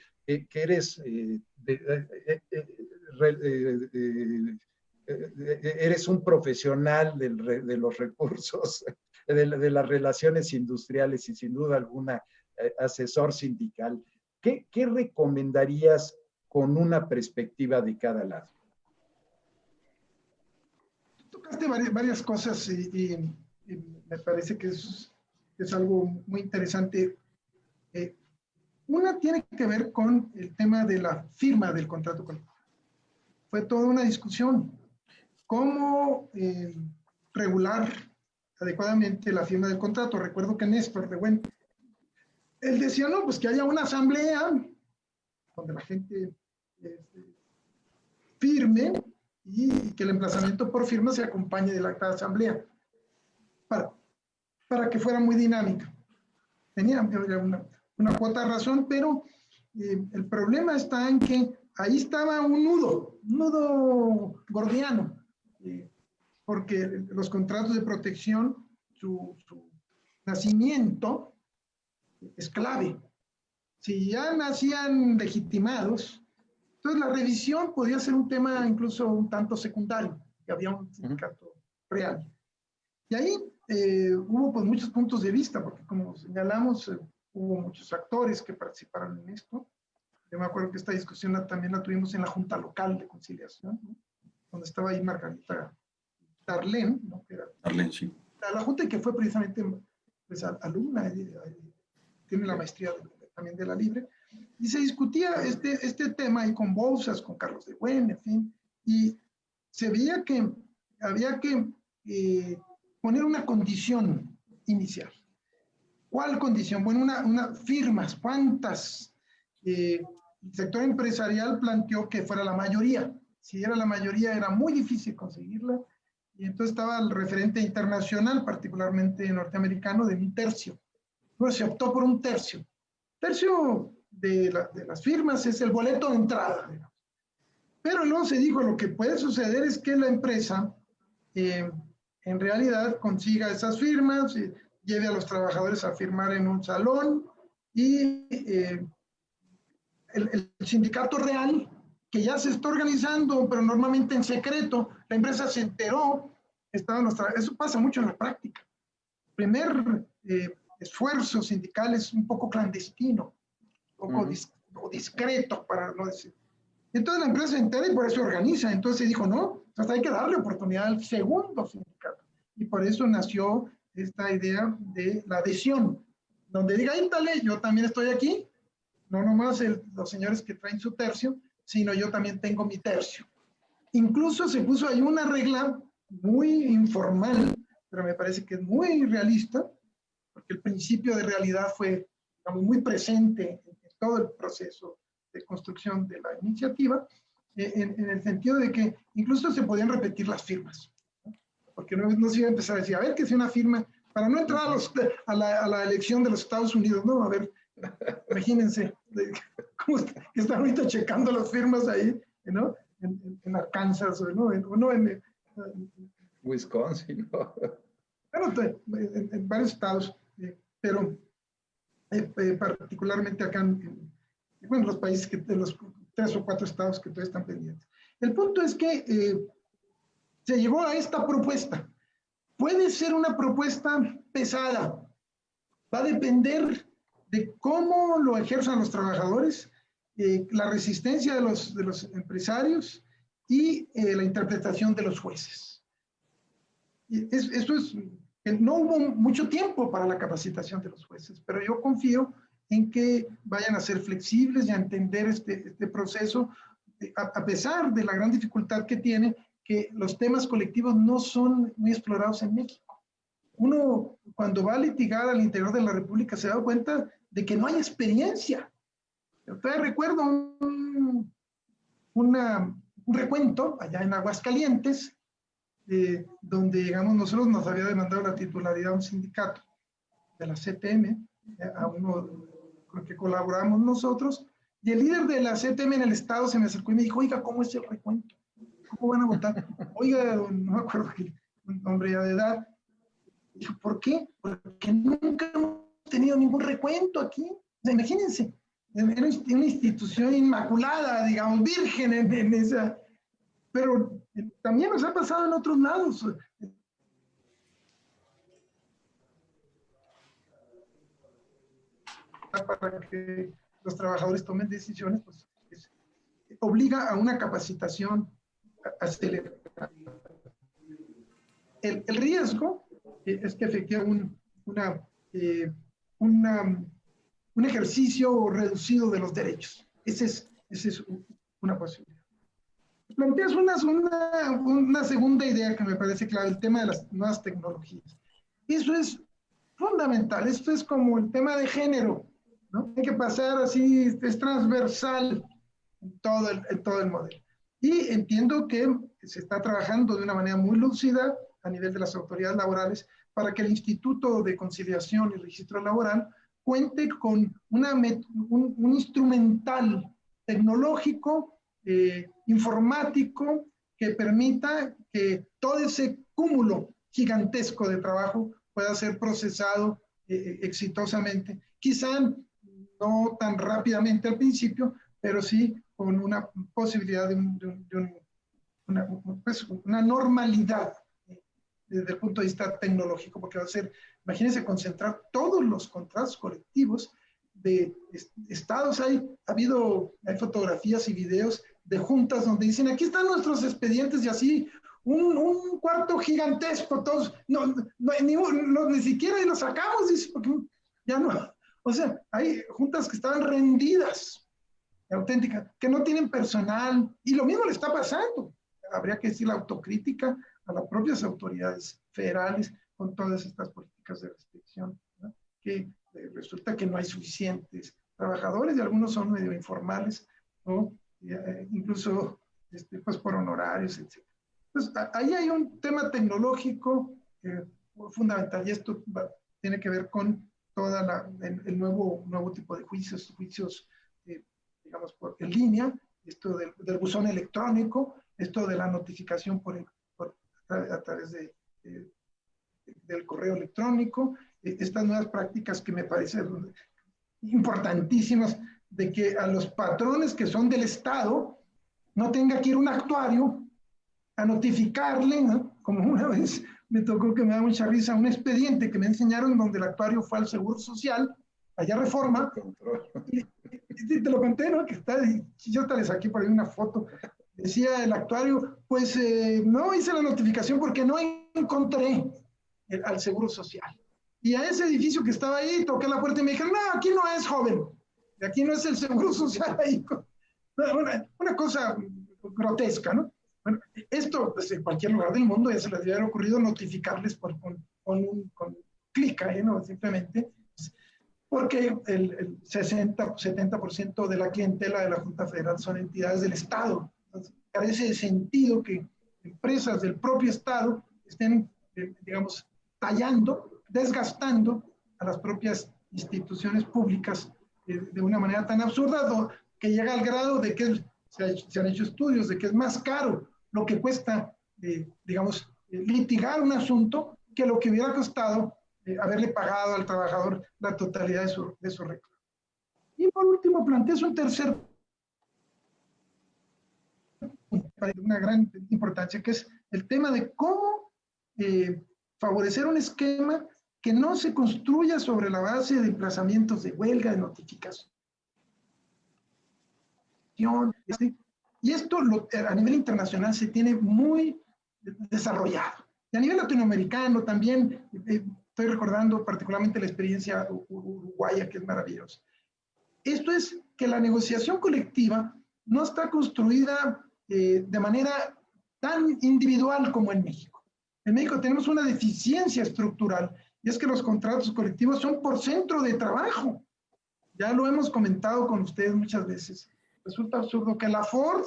eres... eres un profesional de los recursos, de las relaciones industriales y sin duda alguna asesor sindical. ¿Qué recomendarías con una perspectiva de cada lado? Tocaste varias cosas y me parece que es algo muy interesante. Una tiene que ver con el tema de la firma del contrato colectivo. fue toda una discusión. ¿Cómo regular adecuadamente la firma del contrato? Recuerdo que Néstor de Buen, él decía, no, pues que haya una asamblea donde la gente firme y que el emplazamiento por firma se acompañe del acta de asamblea para que fuera muy dinámica. Tenía una cuota de razón, pero el problema está en que ahí estaba un nudo gordiano, porque los contratos de protección, su nacimiento es clave. Si ya nacían legitimados, entonces la revisión podía ser un tema incluso un tanto secundario, que había un sindicato real. Y ahí hubo pues muchos puntos de vista, porque como señalamos, hubo muchos actores que participaron en esto. Yo me acuerdo que esta discusión también la tuvimos en la Junta Local de Conciliación, ¿no? Donde estaba ahí Margarita Darlén, ¿no? Que era Darlén, sí. la Junta, y que fue precisamente pues, alumna, tiene la maestría también de la Libre, y se discutía este tema ahí con Bolsas, con Carlos de Buen, en fin, y se veía que había que poner una condición inicial. ¿Cuál condición? Bueno, firmas, ¿cuántas? El sector empresarial planteó que fuera la mayoría. Si era la mayoría, era muy difícil conseguirla. Y entonces estaba el referente internacional, particularmente norteamericano, de un tercio. Bueno, se optó por un tercio. Tercio de las firmas es el boleto de entrada, digamos. Pero luego se dijo, lo que puede suceder es que la empresa en realidad consiga esas firmas, lleve a los trabajadores a firmar en un salón y el sindicato real, que ya se está organizando, pero normalmente en secreto, la empresa se enteró, eso pasa mucho en la práctica. Primer esfuerzo sindical es un poco clandestino, un poco discreto, para no decir. Entonces la empresa se entera y por eso se organiza. Entonces dijo, no, hasta hay que darle oportunidad al segundo sindicato. Y por eso nació esta idea de la adhesión, donde diga, íntale, yo también estoy aquí, no nomás los señores que traen su tercio, sino yo también tengo mi tercio. Incluso se puso ahí una regla muy informal, pero me parece que es muy realista, porque el principio de realidad fue, digamos, muy presente en todo el proceso de construcción de la iniciativa, en el sentido de que incluso se podían repetir las firmas, ¿no? Porque no se iba a empezar a decir, a ver, que es una firma, para no entrar a la elección de los Estados Unidos, ¿no? A ver, imagínense, cómo están ahorita checando las firmas ahí, ¿no? En Arkansas, ¿no? En Wisconsin, ¿no? Bueno, en varios estados, pero particularmente acá bueno, los países, de los 3 o 4 estados que todavía están pendientes. El punto es que se llegó a esta propuesta. Puede ser una propuesta pesada, va a depender de cómo lo ejerzan los trabajadores, la resistencia de los empresarios y la interpretación de los jueces. Eso es, no hubo mucho tiempo para la capacitación de los jueces, pero yo confío en que vayan a ser flexibles y a entender este proceso, a pesar de la gran dificultad que tiene, que los temas colectivos no son muy explorados en México. Uno, cuando va a litigar al interior de la República, se da cuenta de que no hay experiencia. Yo todavía recuerdo un recuento allá en Aguascalientes, donde, digamos, nosotros nos había demandado la titularidad a un sindicato de la CTM, a uno con el que colaboramos nosotros, y el líder de la CTM en el estado se me acercó y me dijo, oiga, ¿cómo es el recuento? ¿Cómo van a votar? Oiga, no me acuerdo, un hombre ya de edad. Dijo, ¿por qué? Porque nunca hemos tenido ningún recuento aquí. O sea, imagínense, era una institución inmaculada, digamos, virgen en esa. Pero también nos ha pasado en otros lados. Para que los trabajadores tomen decisiones, pues obliga a una capacitación acelerada. El riesgo es que efectúe un ejercicio reducido de los derechos. Esa es una posibilidad. planteas una segunda idea que me parece clave, el tema de las nuevas tecnologías. Eso es fundamental, esto es como el tema de género, ¿no? Hay que pasar así, es transversal en todo el modelo. Y entiendo que se está trabajando de una manera muy lúcida a nivel de las autoridades laborales para que el Instituto de Conciliación y Registro Laboral cuente con un instrumental tecnológico, informático, que permita que todo ese cúmulo gigantesco de trabajo pueda ser procesado exitosamente. Quizá no tan rápidamente al principio, pero sí con una posibilidad de una normalidad desde el punto de vista tecnológico, porque va a ser, imagínense, concentrar todos los contratos colectivos de estados. Hay fotografías y videos de juntas donde dicen, aquí están nuestros expedientes, y así un cuarto gigantesco, todos, ni siquiera los sacamos, dice, porque ya no. O sea, hay juntas que estaban rendidas, auténticas, que no tienen personal, y lo mismo le está pasando. Habría que decir la autocrítica a las propias autoridades federales con todas estas políticas de restricción, ¿no? Que resulta que no hay suficientes trabajadores, y algunos son medio informales, ¿no? Incluso pues por honorarios, etc. Entonces, ahí hay un tema tecnológico fundamental, y esto tiene que ver con el nuevo tipo de juicios, digamos, en línea, esto del buzón electrónico, esto de la notificación a través del correo electrónico, estas nuevas prácticas que me parecen importantísimas, de que a los patrones que son del Estado no tenga que ir un actuario a notificarle, ¿no? Como una vez me tocó, que me da mucha risa, un expediente que me enseñaron donde el actuario fue al Seguro Social, allá Reforma, y te lo conté, ¿no? Que yo te les saqué por ahí una foto. Decía el actuario, pues no hice la notificación porque no encontré al Seguro Social. Y a ese edificio que estaba ahí, toqué la puerta y me dijeron, no, aquí no es, joven. Y aquí no es el Seguro Social ahí. Una cosa grotesca, ¿no? Bueno, esto, pues, en cualquier lugar del mundo ya se les hubiera ocurrido notificarles con clic ahí, ¿no? Simplemente, porque el 60-70% de la clientela de la Junta Federal son entidades del Estado. Entonces, carece de sentido que empresas del propio Estado estén, digamos, tallando, desgastando a las propias instituciones públicas de una manera tan absurda, que llega al grado de que se han hecho estudios de que es más caro lo que cuesta, digamos, litigar un asunto que lo que hubiera costado haberle pagado al trabajador la totalidad de su reclamo. Y por último, planteas un tercer de una gran importancia, que es el tema de cómo favorecer un esquema que no se construya sobre la base de emplazamientos de huelga, de notificación. Y esto a nivel internacional se tiene muy desarrollado. Y a nivel latinoamericano también, estoy recordando particularmente la experiencia uruguaya, que es maravillosa. Esto es que la negociación colectiva no está construida de manera tan individual como en México. En México tenemos una deficiencia estructural, y es que los contratos colectivos son por centro de trabajo. Ya lo hemos comentado con ustedes muchas veces. Resulta absurdo que la Ford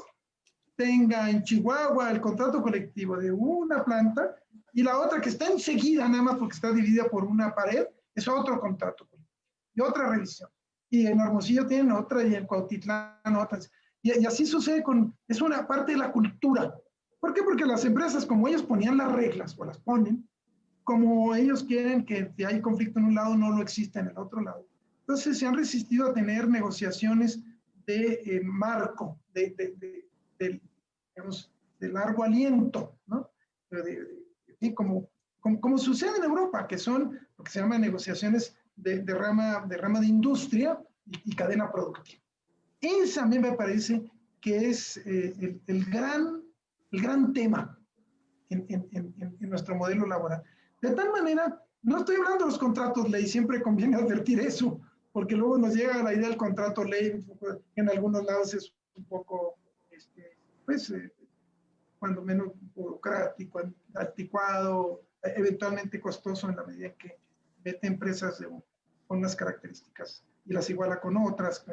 tenga en Chihuahua el contrato colectivo de una planta, y la otra que está enseguida, nada más porque está dividida por una pared, es otro contrato colectivo y otra revisión. Y en Hermosillo tienen otra, y en Cuautitlán otras. Y así sucede es una parte de la cultura. ¿Por qué? Porque las empresas, como ellos ponían las reglas, o las ponen, como ellos quieren que si hay conflicto en un lado, no lo exista en el otro lado. Entonces se han resistido a tener negociaciones de marco, digamos, de largo aliento, ¿no? Como sucede en Europa, que son lo que se llama negociaciones de rama de industria y cadena productiva. Esa a mí me parece que es el gran tema en nuestro modelo laboral. De tal manera, no estoy hablando de los contratos ley, siempre conviene advertir eso, porque luego nos llega la idea del contrato ley, en algunos lados es un poco, cuando menos burocrático, anticuado, eventualmente costoso en la medida que mete empresas con unas características y las iguala con otras,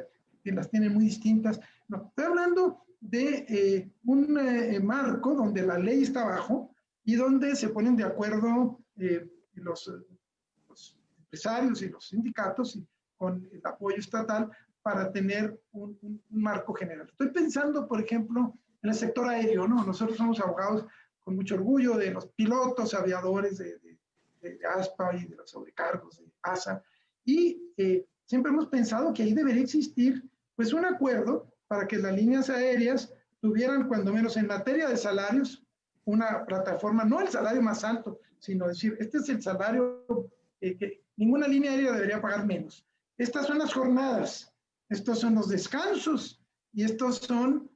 que las tienen muy distintas. No, estoy hablando de un marco donde la ley está abajo y donde se ponen de acuerdo los empresarios y los sindicatos y con el apoyo estatal para tener un marco general. Estoy pensando, por ejemplo, en el sector aéreo, ¿no? Nosotros somos abogados con mucho orgullo de los pilotos aviadores de ASPA y de los sobrecargos de ASA, y siempre hemos pensado que ahí debería existir pues un acuerdo para que las líneas aéreas tuvieran, cuando menos en materia de salarios, una plataforma, no el salario más alto, sino decir, este es el salario que ninguna línea aérea debería pagar menos. Estas son las jornadas, estos son los descansos y estos son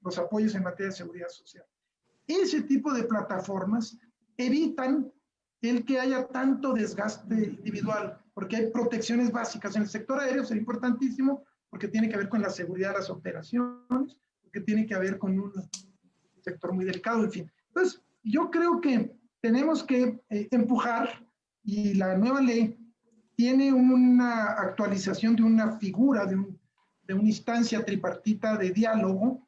los apoyos en materia de seguridad social. Ese tipo de plataformas evitan el que haya tanto desgaste individual, porque hay protecciones básicas. En el sector aéreo es importantísimo porque tiene que ver con la seguridad de las operaciones, porque tiene que ver con un sector muy delicado, en fin. Entonces, yo creo que tenemos que empujar, y la nueva ley tiene una actualización de una figura, de una instancia tripartita de diálogo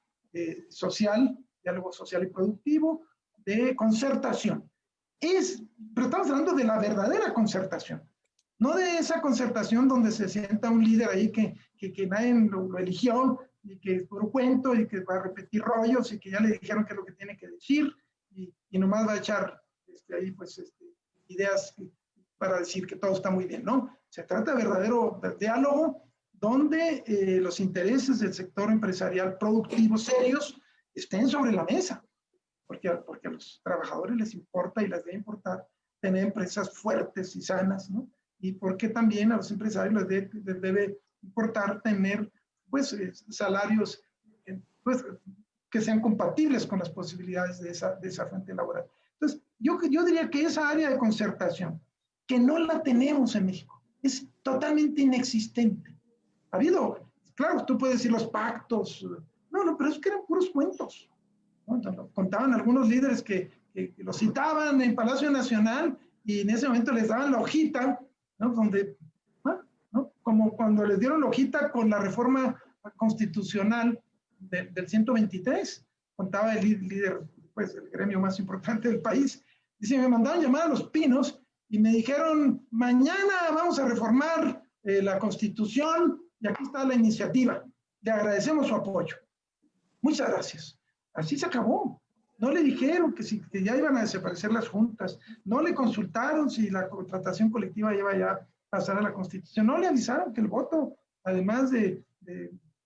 social y productivo, de concertación. Pero estamos hablando de la verdadera concertación, no de esa concertación donde se sienta un líder ahí que nadie lo eligió y que es puro cuento y que va a repetir rollos y que ya le dijeron qué es lo que tiene que decir y nomás va a echar ahí pues ideas para decir que todo está muy bien, ¿no? Se trata de verdadero diálogo donde los intereses del sector empresarial productivo serios estén sobre la mesa, porque a los trabajadores les importa y les debe importar tener empresas fuertes y sanas, ¿no? Y porque también a los empresarios les debe importar tener pues salarios pues, que sean compatibles con las posibilidades de esa fuente laboral. Entonces, yo diría que esa área de concertación, que no la tenemos en México, es totalmente inexistente. Ha habido, claro, tú puedes decir los pactos, no, pero es que eran puros cuentos, ¿no? Contaban algunos líderes que los citaban en Palacio Nacional y en ese momento les daban la hojita, ¿no? Donde, ¿no? Como cuando les dieron la hojita con la reforma constitucional del 123, contaba el líder, pues el gremio más importante del país, dice, me mandaron llamar a Los Pinos y me dijeron, mañana vamos a reformar la Constitución y aquí está la iniciativa. Le agradecemos su apoyo. Muchas gracias. Así se acabó. No le dijeron que ya iban a desaparecer las juntas. No le consultaron si la contratación colectiva iba ya a pasar a la Constitución. No le avisaron que el voto, además de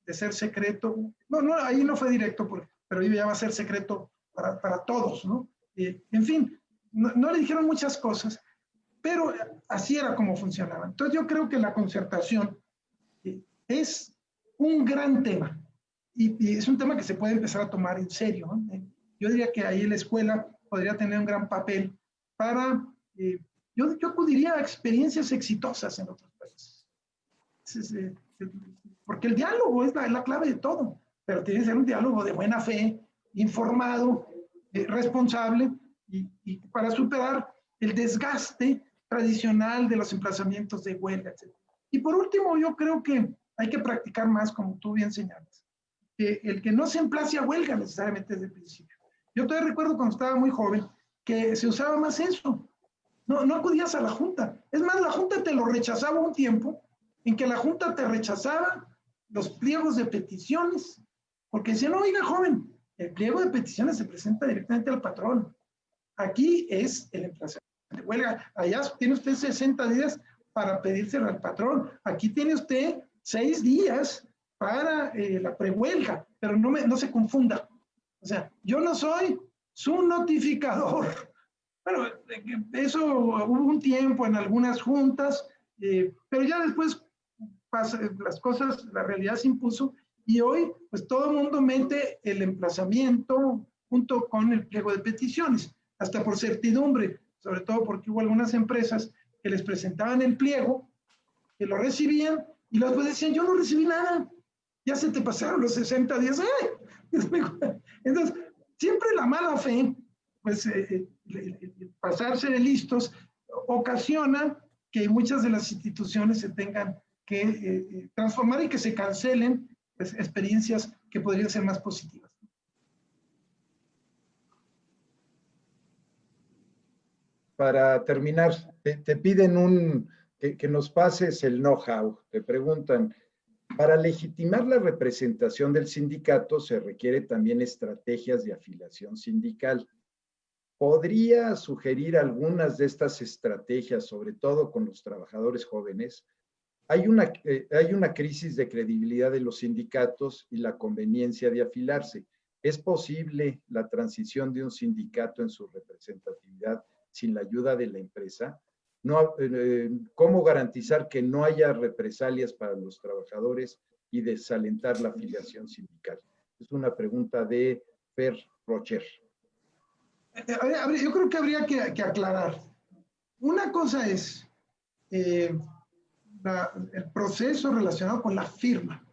ser secreto, no, ahí no fue directo, pero ya va a ser secreto para todos, ¿no? En fin, no le dijeron muchas cosas, pero así era como funcionaba. Entonces yo creo que la concertación es un gran tema y es un tema que se puede empezar a tomar en serio, ¿no? Yo diría que ahí la escuela podría tener un gran papel para, yo acudiría a experiencias exitosas en otros países. Porque el diálogo es la clave de todo, pero tiene que ser un diálogo de buena fe, informado, responsable y para superar el desgaste tradicional de los emplazamientos de huelga, etc. Y por último, yo creo que hay que practicar más, como tú bien señalas, que el que no se emplace a huelga necesariamente desde el principio. Yo todavía recuerdo cuando estaba muy joven que se usaba más eso. No acudías a la junta. Es más, la junta te lo rechazaba un tiempo en que la junta te rechazaba los pliegos de peticiones, porque decían, no, oiga, joven, el pliego de peticiones se presenta directamente al patrón. Aquí es el emplazamiento de huelga. Allá tiene usted 60 días para pedírselo al patrón. Aquí tiene usted 6 días para la prehuelga, pero no se confunda. O sea, yo no soy su notificador. Bueno, eso hubo un tiempo en algunas juntas, pero ya después las cosas, la realidad se impuso y hoy pues todo el mundo mete el emplazamiento junto con el pliego de peticiones, hasta por certidumbre, sobre todo porque hubo algunas empresas que les presentaban el pliego, que lo recibían y después decían, yo no recibí nada, ya se te pasaron los 60 días. Entonces, siempre la mala fe, pues pasarse de listos, ocasiona que muchas de las instituciones se tengan que transformar y que se cancelen pues, experiencias que podrían ser más positivas. Para terminar, te piden que nos pases el know-how. Te preguntan, para legitimar la representación del sindicato se requiere también estrategias de afiliación sindical. ¿Podría sugerir algunas de estas estrategias, sobre todo con los trabajadores jóvenes? Hay una crisis de credibilidad de los sindicatos y la conveniencia de afilarse. ¿Es posible la transición de un sindicato en su representatividad sin la ayuda de la empresa? ¿Cómo garantizar que no haya represalias para los trabajadores y desalentar la afiliación sindical? Es una pregunta de Fer Rocher. Yo creo que habría que aclarar. Una cosa es el proceso relacionado con la firma,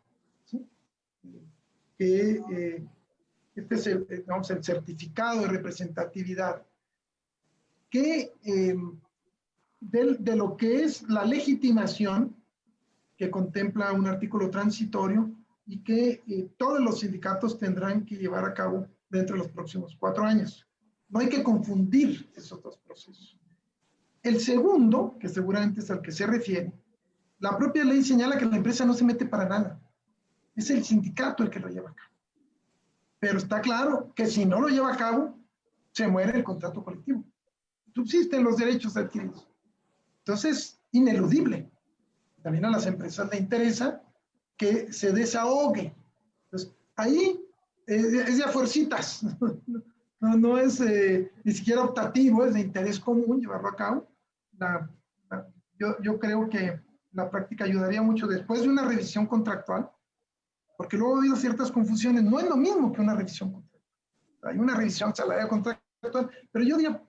¿sí? Este es el certificado de representatividad, que de lo que es la legitimación, que contempla un artículo transitorio y que todos los sindicatos tendrán que llevar a cabo dentro de los próximos 4 años. No hay que confundir esos dos procesos. El segundo, que seguramente es al que se refiere, la propia ley señala que la empresa no se mete para nada. Es el sindicato el que lo lleva a cabo. Pero está claro que si no lo lleva a cabo, se muere el contrato colectivo. Subsisten los derechos adquiridos. Entonces, ineludible. También a las empresas les interesa que se desahogue. Entonces, ahí es de a fuercitas. No es ni siquiera optativo, es de interés común llevarlo a cabo. Yo creo que la práctica ayudaría mucho después de una revisión contractual, porque luego ha habido ciertas confusiones. No es lo mismo que una revisión contractual. Hay una revisión salarial contractual, pero yo diría,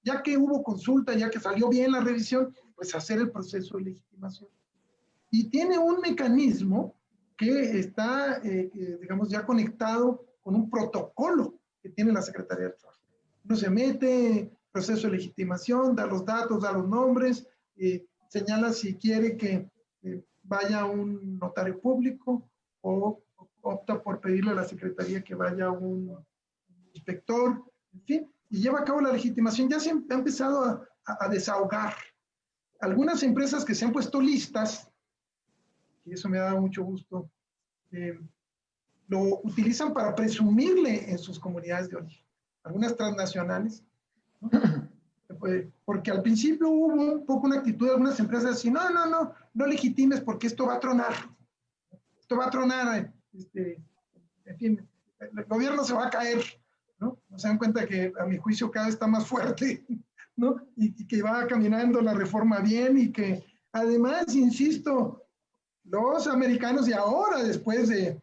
ya que hubo consulta, ya que salió bien la revisión, pues hacer el proceso de legitimación. Y tiene un mecanismo que está, digamos, ya conectado con un protocolo que tiene la Secretaría de Trabajo. Uno se mete, proceso de legitimación, da los datos, da los nombres, señala si quiere que vaya un notario público o opta por pedirle a la Secretaría que vaya un inspector, en fin, y lleva a cabo la legitimación. Ya se ha empezado a desahogar. Algunas empresas que se han puesto listas, y eso me da mucho gusto, lo utilizan para presumirle en sus comunidades de origen. Algunas transnacionales, ¿no? Porque al principio hubo un poco una actitud de algunas empresas así, no legitimes porque esto va a tronar. Esto va a tronar, en fin, el gobierno se va a caer, ¿no? No se dan cuenta que a mi juicio cada vez está más fuerte, ¿no? Y que va caminando la reforma bien y que además, insisto, los americanos y ahora después del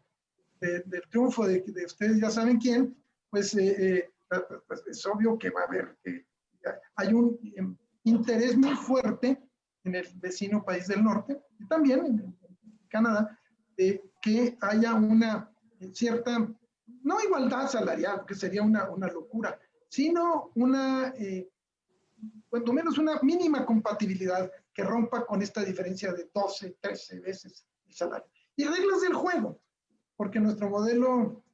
triunfo de ustedes ya saben quién, pues es obvio que va a haber, hay un interés muy fuerte en el vecino país del norte y también en Canadá, de que haya una cierta, no igualdad salarial, que sería una locura, sino cuando menos una mínima compatibilidad que rompa con esta diferencia de 12, 13 veces el salario. Y reglas del juego, porque nuestro modelo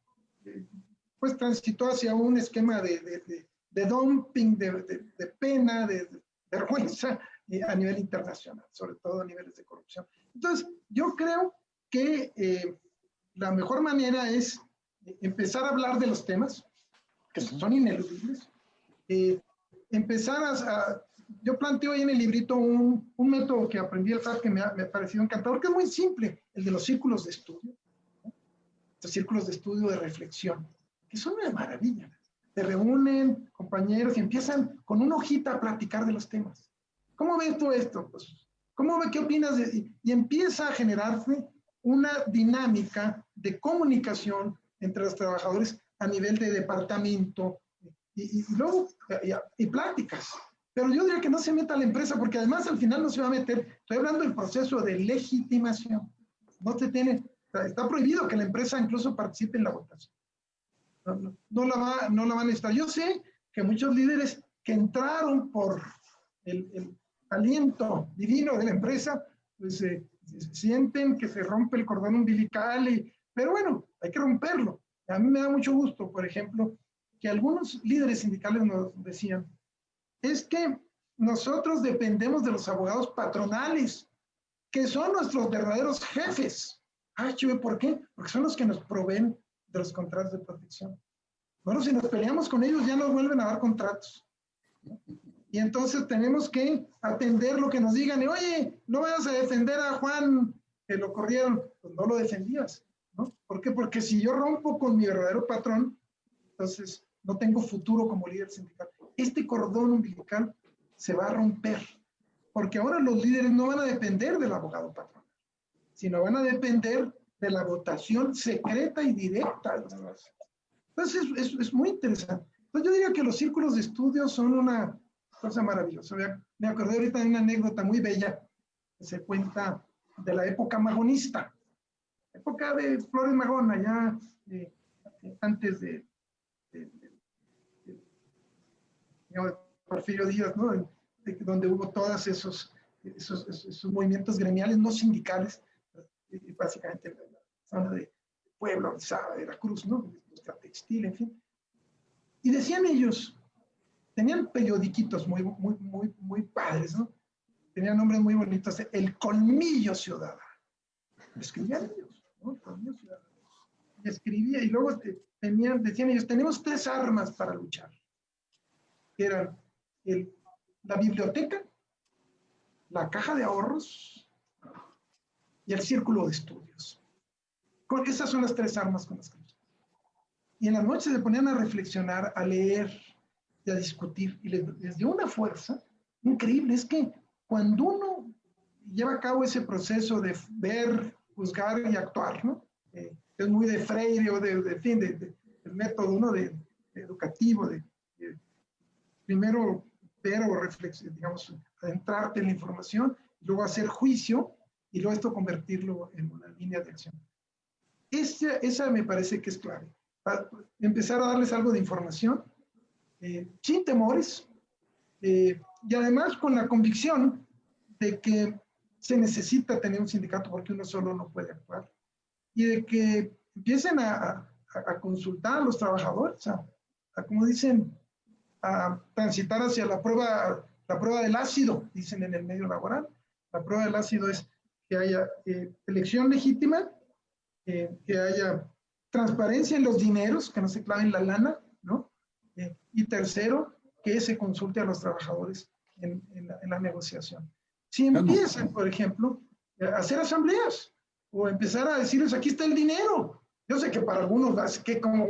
pues transitó hacia un esquema de dumping, de pena, de vergüenza a nivel internacional, sobre todo a niveles de corrupción. Entonces, yo creo que la mejor manera es empezar a hablar de los temas, que son ineludibles, empezar yo planteo ahí en el librito un método que aprendí al FAD que me ha parecido encantador, que es muy simple, el de los círculos de estudio, ¿no? Los círculos de estudio de reflexión, que son una maravilla. Se reúnen compañeros y empiezan con una hojita a platicar de los temas. ¿Cómo ves tú esto? Pues, ¿qué opinas? Y empieza a generarse una dinámica de comunicación entre los trabajadores a nivel de departamento y luego y pláticas. Pero yo diría que no se meta a la empresa, porque además al final no se va a meter. Estoy hablando del proceso de legitimación. Está prohibido que la empresa incluso participe en la votación. No la va a necesitar. Yo sé que muchos líderes que entraron por el aliento divino de la empresa, pues sienten que se rompe el cordón umbilical, pero bueno, hay que romperlo. A mí me da mucho gusto, por ejemplo, que algunos líderes sindicales nos decían, es que nosotros dependemos de los abogados patronales, que son nuestros verdaderos jefes. Ah, ¿por qué? Porque son los que nos proveen de los contratos de protección. Bueno, si nos peleamos con ellos, ya nos vuelven a dar contratos. Y entonces tenemos que atender lo que nos digan. Y, oye, no vayas a defender a Juan, que lo corrieron. Pues no lo defendías, ¿no? ¿Por qué? Porque si yo rompo con mi verdadero patrón, entonces no tengo futuro como líder sindical. Este cordón umbilical se va a romper, porque ahora los líderes no van a depender del abogado patrón, sino van a depender de la votación secreta y directa de los trabajadores. Entonces es muy interesante. Entonces yo diría que los círculos de estudio son una cosa maravillosa. Me acordé ahorita de una anécdota muy bella que se cuenta de la época magonista, época de Flores Magón, allá antes de Porfirio Díaz, ¿no? Donde hubo todos esos movimientos gremiales no sindicales, básicamente en la zona de Puebla, Orizaba, Veracruz, ¿no? La textil, en fin. Y decían ellos, tenían periodiquitos muy padres, ¿no? Tenían nombres muy bonitos, el Colmillo Ciudadano. Escribían ellos, ¿no? El Colmillo Ciudadano. Y escribía, y luego decían ellos, tenemos 3 armas para luchar, que eran la biblioteca, la caja de ahorros y el círculo de estudios. Esas son las 3 armas con las que luchan. Y en la noche se ponían a reflexionar, a leer y a discutir, y les dio una fuerza increíble. Es que cuando uno lleva a cabo ese proceso de ver, juzgar y actuar, ¿no? Es muy de Freire o del método, ¿no? Educativo, primero ver o reflexionar, digamos, adentrarte en la información, luego hacer juicio y luego esto convertirlo en una línea de acción. Esa me parece que es clave. Empezar a darles algo de información, sin temores, y además con la convicción de que se necesita tener un sindicato porque uno solo no puede actuar, y de que empiecen a consultar a los trabajadores, como dicen, a transitar hacia la prueba del ácido, dicen en el medio laboral. La prueba del ácido es que haya elección legítima, que haya transparencia en los dineros, que no se claven la lana, ¿no? Y tercero, que se consulte a los trabajadores en la negociación. Si empiezan, por ejemplo, a hacer asambleas o empezar a decirles, aquí está el dinero. Yo sé que para algunos que como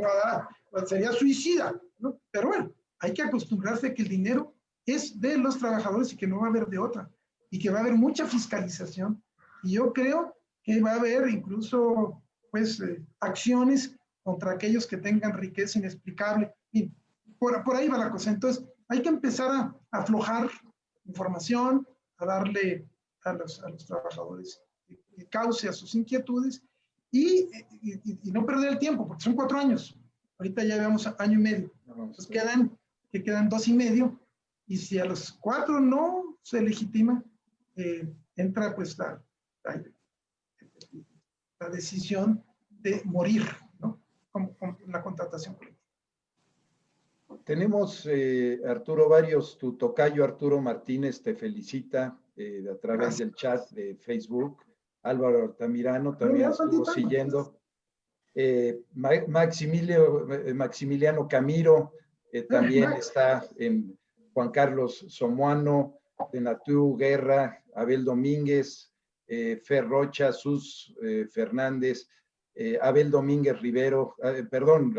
sería suicida, ¿no? Pero bueno, hay que acostumbrarse a que el dinero es de los trabajadores y que no va a haber de otra, y que va a haber mucha fiscalización. Y yo creo que va a haber incluso pues, acciones contra aquellos que tengan riqueza inexplicable. Y por ahí va la cosa. Entonces, hay que empezar a aflojar información, a darle a los trabajadores cauce a sus inquietudes y no perder el tiempo, porque son 4 años. Ahorita ya llevamos año y medio. Entonces quedan 2 y medio, y si a los 4 no se legitima, entra pues la decisión de morir, ¿no? Con la contratación colectiva. Tenemos, Arturo, tu tocayo Arturo Martínez te felicita a través del chat de Facebook. Álvaro Altamirano también estuvo siguiendo. Maximiliano Camiro también está en Juan Carlos Somuano, Denatú Guerra, Abel Domínguez, Fer Rocha, Sus Fernández, Abel Domínguez Rivero, perdón,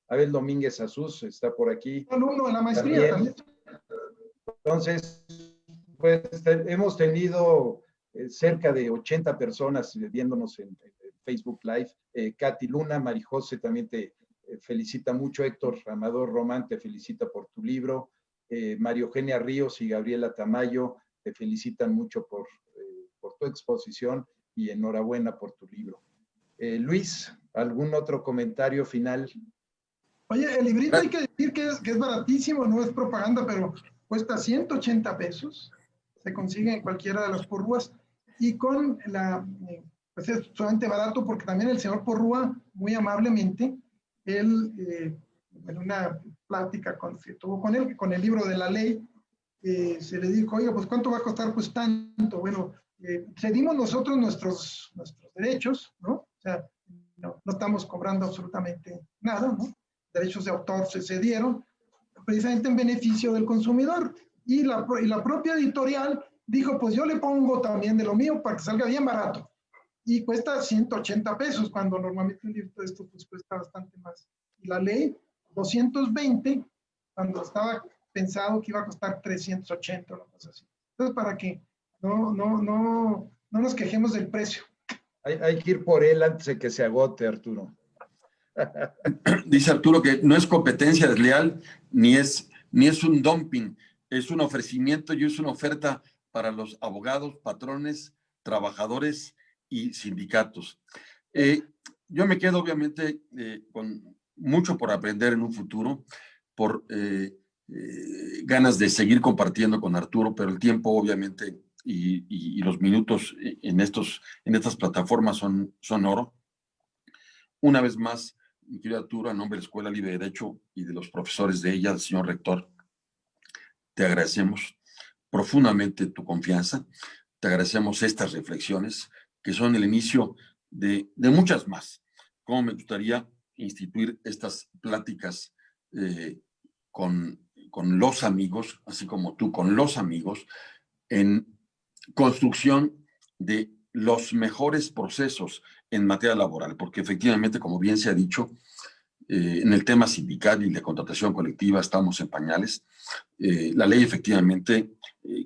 Abel Domínguez Azus está por aquí. Alumno de la maestría también. Entonces, pues hemos tenido cerca de 80 personas viéndonos en Facebook Live. Katy Luna, Marijose también te felicita mucho. Héctor Amador Román te felicita por tu libro. María Eugenia Ríos y Gabriela Tamayo te felicitan mucho por tu exposición y enhorabuena por tu libro. Luis, ¿algún otro comentario final? Oye, el librito hay que decir que es baratísimo, no es propaganda, pero cuesta 180 pesos. Se consigue en cualquiera de las porrúas. Y con pues es sumamente barato porque también el señor Porrúa, muy amablemente, él, en una plática que tuvo con él, con el libro de la ley, se le dijo, oiga, pues ¿cuánto va a costar? Pues tanto. Bueno, cedimos nosotros nuestros derechos, ¿no? O sea, no estamos cobrando absolutamente nada, ¿no? Derechos de autor se cedieron precisamente en beneficio del consumidor. Y la propia editorial dijo, pues yo le pongo también de lo mío para que salga bien barato. Y cuesta 180 pesos, cuando normalmente un libro de esto pues cuesta bastante más. Y la ley, 220, cuando estaba pensado que iba a costar 380, una cosa así. Entonces, para que no nos quejemos del precio. Hay que ir por él antes de que se agote, Arturo. Dice Arturo que no es competencia desleal, ni es un dumping, es un ofrecimiento y es una oferta para los abogados, patrones, trabajadores y sindicatos. Yo me quedo obviamente con mucho por aprender en un futuro, por ganas de seguir compartiendo con Arturo, pero el tiempo obviamente y los minutos en estas plataformas son oro. Una vez más, mi querido Arturo, a nombre de la Escuela Libre de Derecho y de los profesores de ella, del señor rector, te agradecemos profundamente tu confianza, te agradecemos estas reflexiones que son el inicio de muchas más. Cómo me gustaría instituir estas pláticas con los amigos, así como tú con los amigos, en construcción de los mejores procesos en materia laboral, porque efectivamente, como bien se ha dicho, en el tema sindical y de contratación colectiva estamos en pañales. La ley efectivamente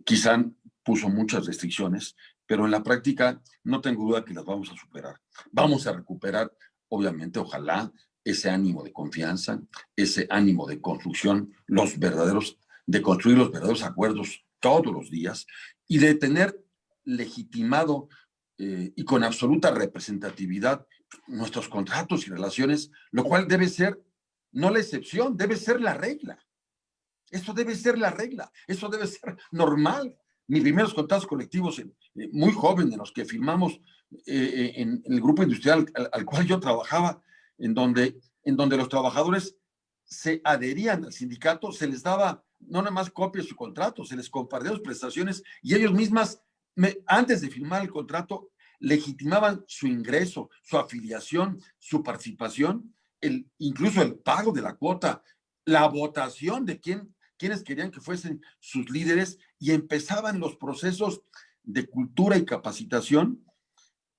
quizá puso muchas restricciones, pero en la práctica no tengo duda que las vamos a superar. Vamos a recuperar, obviamente, ojalá, ese ánimo de confianza, ese ánimo de construcción, de construir los verdaderos acuerdos todos los días y de tener legitimado y con absoluta representatividad nuestros contratos y relaciones, lo cual debe ser no la excepción, debe ser la regla. Eso debe ser la regla, eso debe ser normal. Mis primeros contratos colectivos, muy joven, en los que firmamos en el grupo industrial al cual yo trabajaba, en donde los trabajadores se adherían al sindicato, se les daba no nada más copia de su contrato, se les compartía sus prestaciones y ellos mismas, antes de firmar el contrato, legitimaban su ingreso, su afiliación, su participación, incluso el pago de la cuota, la votación de quienes querían que fuesen sus líderes, y empezaban los procesos de cultura y capacitación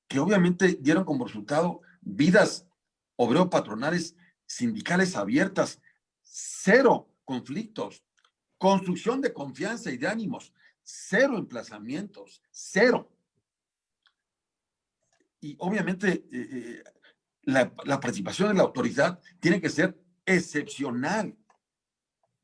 que obviamente dieron como resultado vidas obrero-patronales, sindicales abiertas, cero conflictos, construcción de confianza y de ánimos, cero emplazamientos, cero. Y obviamente la participación de la autoridad tiene que ser excepcional.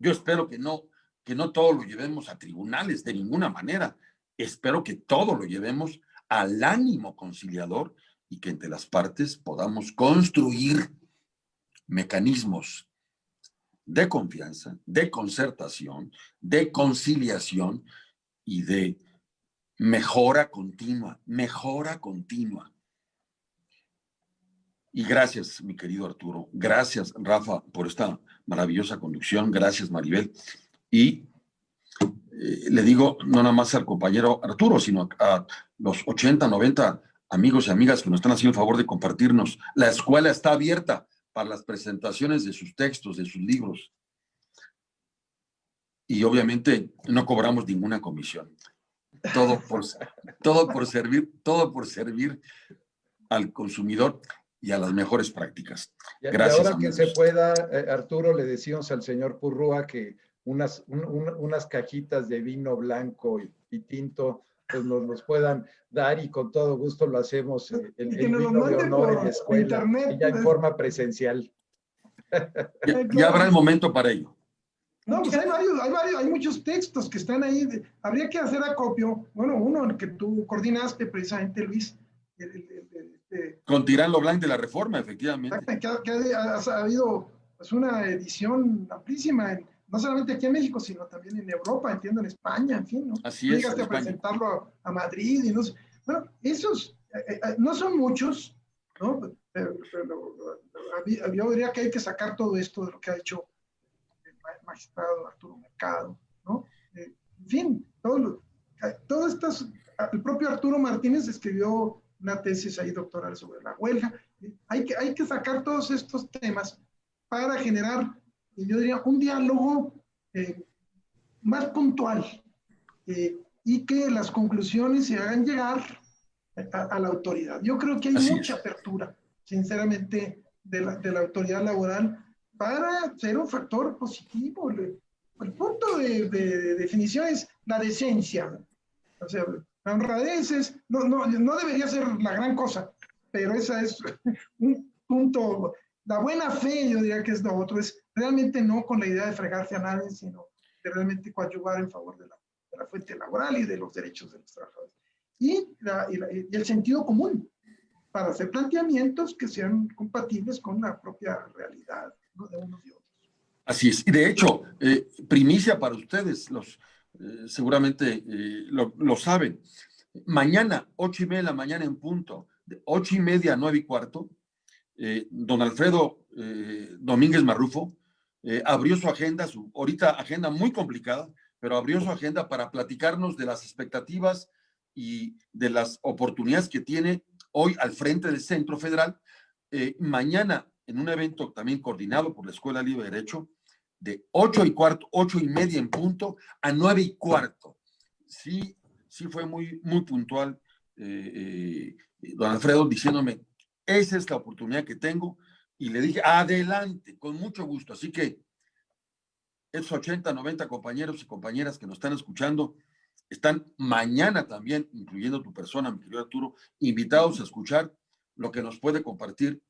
Yo espero que no todo lo llevemos a tribunales de ninguna manera. Espero que todo lo llevemos al ánimo conciliador y que entre las partes podamos construir mecanismos de confianza, de concertación, de conciliación y de mejora continua, mejora continua. Y gracias, mi querido Arturo. Gracias, Rafa, por esta maravillosa conducción. Gracias, Maribel. Y le digo no nada más al compañero Arturo, sino a los 80, 90 amigos y amigas que nos están haciendo el favor de compartirnos. La escuela está abierta para las presentaciones de sus textos, de sus libros. Y obviamente no cobramos ninguna comisión. Todo por servir al consumidor y a las mejores prácticas. Gracias. Y ahora amigos. que se pueda, Arturo, le decimos al señor Porrúa que unas cajitas de vino blanco y tinto pues nos puedan dar, y con todo gusto lo hacemos el vino de honor en la escuela, internet, y ya en forma presencial. Ya habrá el momento para ello. No, pues hay muchos textos que están ahí. Habría que hacer acopio. Bueno, uno el que tú coordinaste precisamente, Luis. Con Tirán Lo Blanc de la Reforma, efectivamente. Que ha habido pues una edición amplísima, no solamente aquí en México, sino también en Europa, entiendo, en España, en fin, ¿no? Así es. Llegaste a presentarlo a Madrid y no sé. Bueno, esos no son muchos, ¿no? Pero yo diría que hay que sacar todo esto de lo que ha hecho el magistrado Arturo Mercado, ¿no? En fin, todo estas, el propio Arturo Martínez escribió una tesis ahí doctoral sobre la huelga. Hay que sacar todos estos temas para generar, yo diría, un diálogo más puntual y que las conclusiones se hagan llegar a la autoridad. Yo creo que hay mucha apertura, sinceramente, de la autoridad laboral para ser un factor positivo. El punto de definición es la decencia. O sea, la honradez no debería ser la gran cosa, pero esa es un punto. La buena fe, yo diría que es lo otro, es realmente no con la idea de fregarse a nadie, sino de realmente coadyuvar en favor de la fuente laboral y de los derechos de los trabajadores. Y el sentido común para hacer planteamientos que sean compatibles con la propia realidad, ¿no?, de unos y otros. Así es. Y de hecho, primicia para ustedes, seguramente lo saben. Mañana, 8:30 de la mañana en punto, de 8:30 a 9:15, don Alfredo Domínguez Marrufo abrió su agenda, ahorita agenda muy complicada, pero abrió su agenda para platicarnos de las expectativas y de las oportunidades que tiene hoy al frente del Centro Federal. Mañana, en un evento también coordinado por la Escuela Libre de Derecho, de 8:15, 8:30 en punto, a 9:15. Sí fue muy, muy puntual don Alfredo diciéndome, esa es la oportunidad que tengo, y le dije, adelante, con mucho gusto. Así que esos 80, 90 compañeros y compañeras que nos están escuchando, están mañana también, incluyendo tu persona, mi querido Arturo, invitados a escuchar lo que nos puede compartir,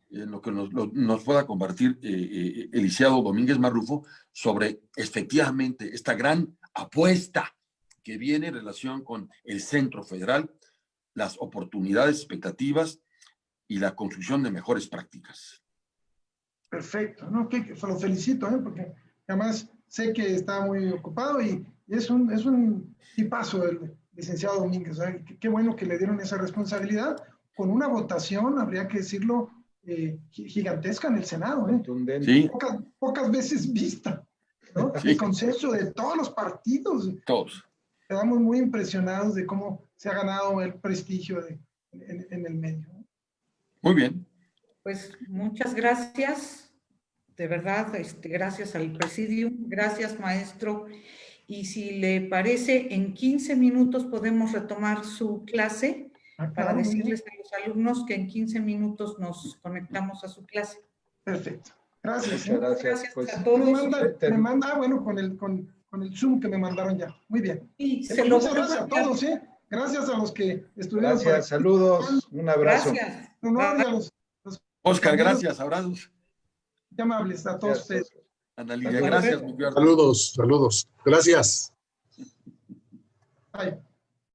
lo que nos pueda compartir Elisiado Domínguez Marrufo sobre efectivamente esta gran apuesta que viene en relación con el Centro Federal, las oportunidades, expectativas y la construcción de mejores prácticas. Perfecto, ¿no? Que lo felicito, porque además sé que está muy ocupado y es un tipazo el licenciado Domínguez. Qué bueno que le dieron esa responsabilidad con una votación, habría que decirlo, gigantesca en el Senado. Sí. Pocas veces vista, ¿no? Sí. El consenso de todos los partidos. Todos. Quedamos muy impresionados de cómo se ha ganado el prestigio en el medio. Muy bien. Pues muchas gracias, de verdad, gracias al Presidium, gracias maestro, y si le parece, en 15 minutos podemos retomar su clase para decirles a los alumnos que en 15 minutos nos conectamos a su clase. Perfecto, gracias. Muchas gracias. Pues, a todos. Me manda, bueno, con el Zoom que me mandaron ya, muy bien. Sí, Muchas gracias a todos, gracias a los que estuvieron. Gracias, saludos, un abrazo. Gracias. Oscar, gracias, abrazos. Qué amables a todos ustedes. Ana Lidia, gracias. Saludos. Gracias. Bye.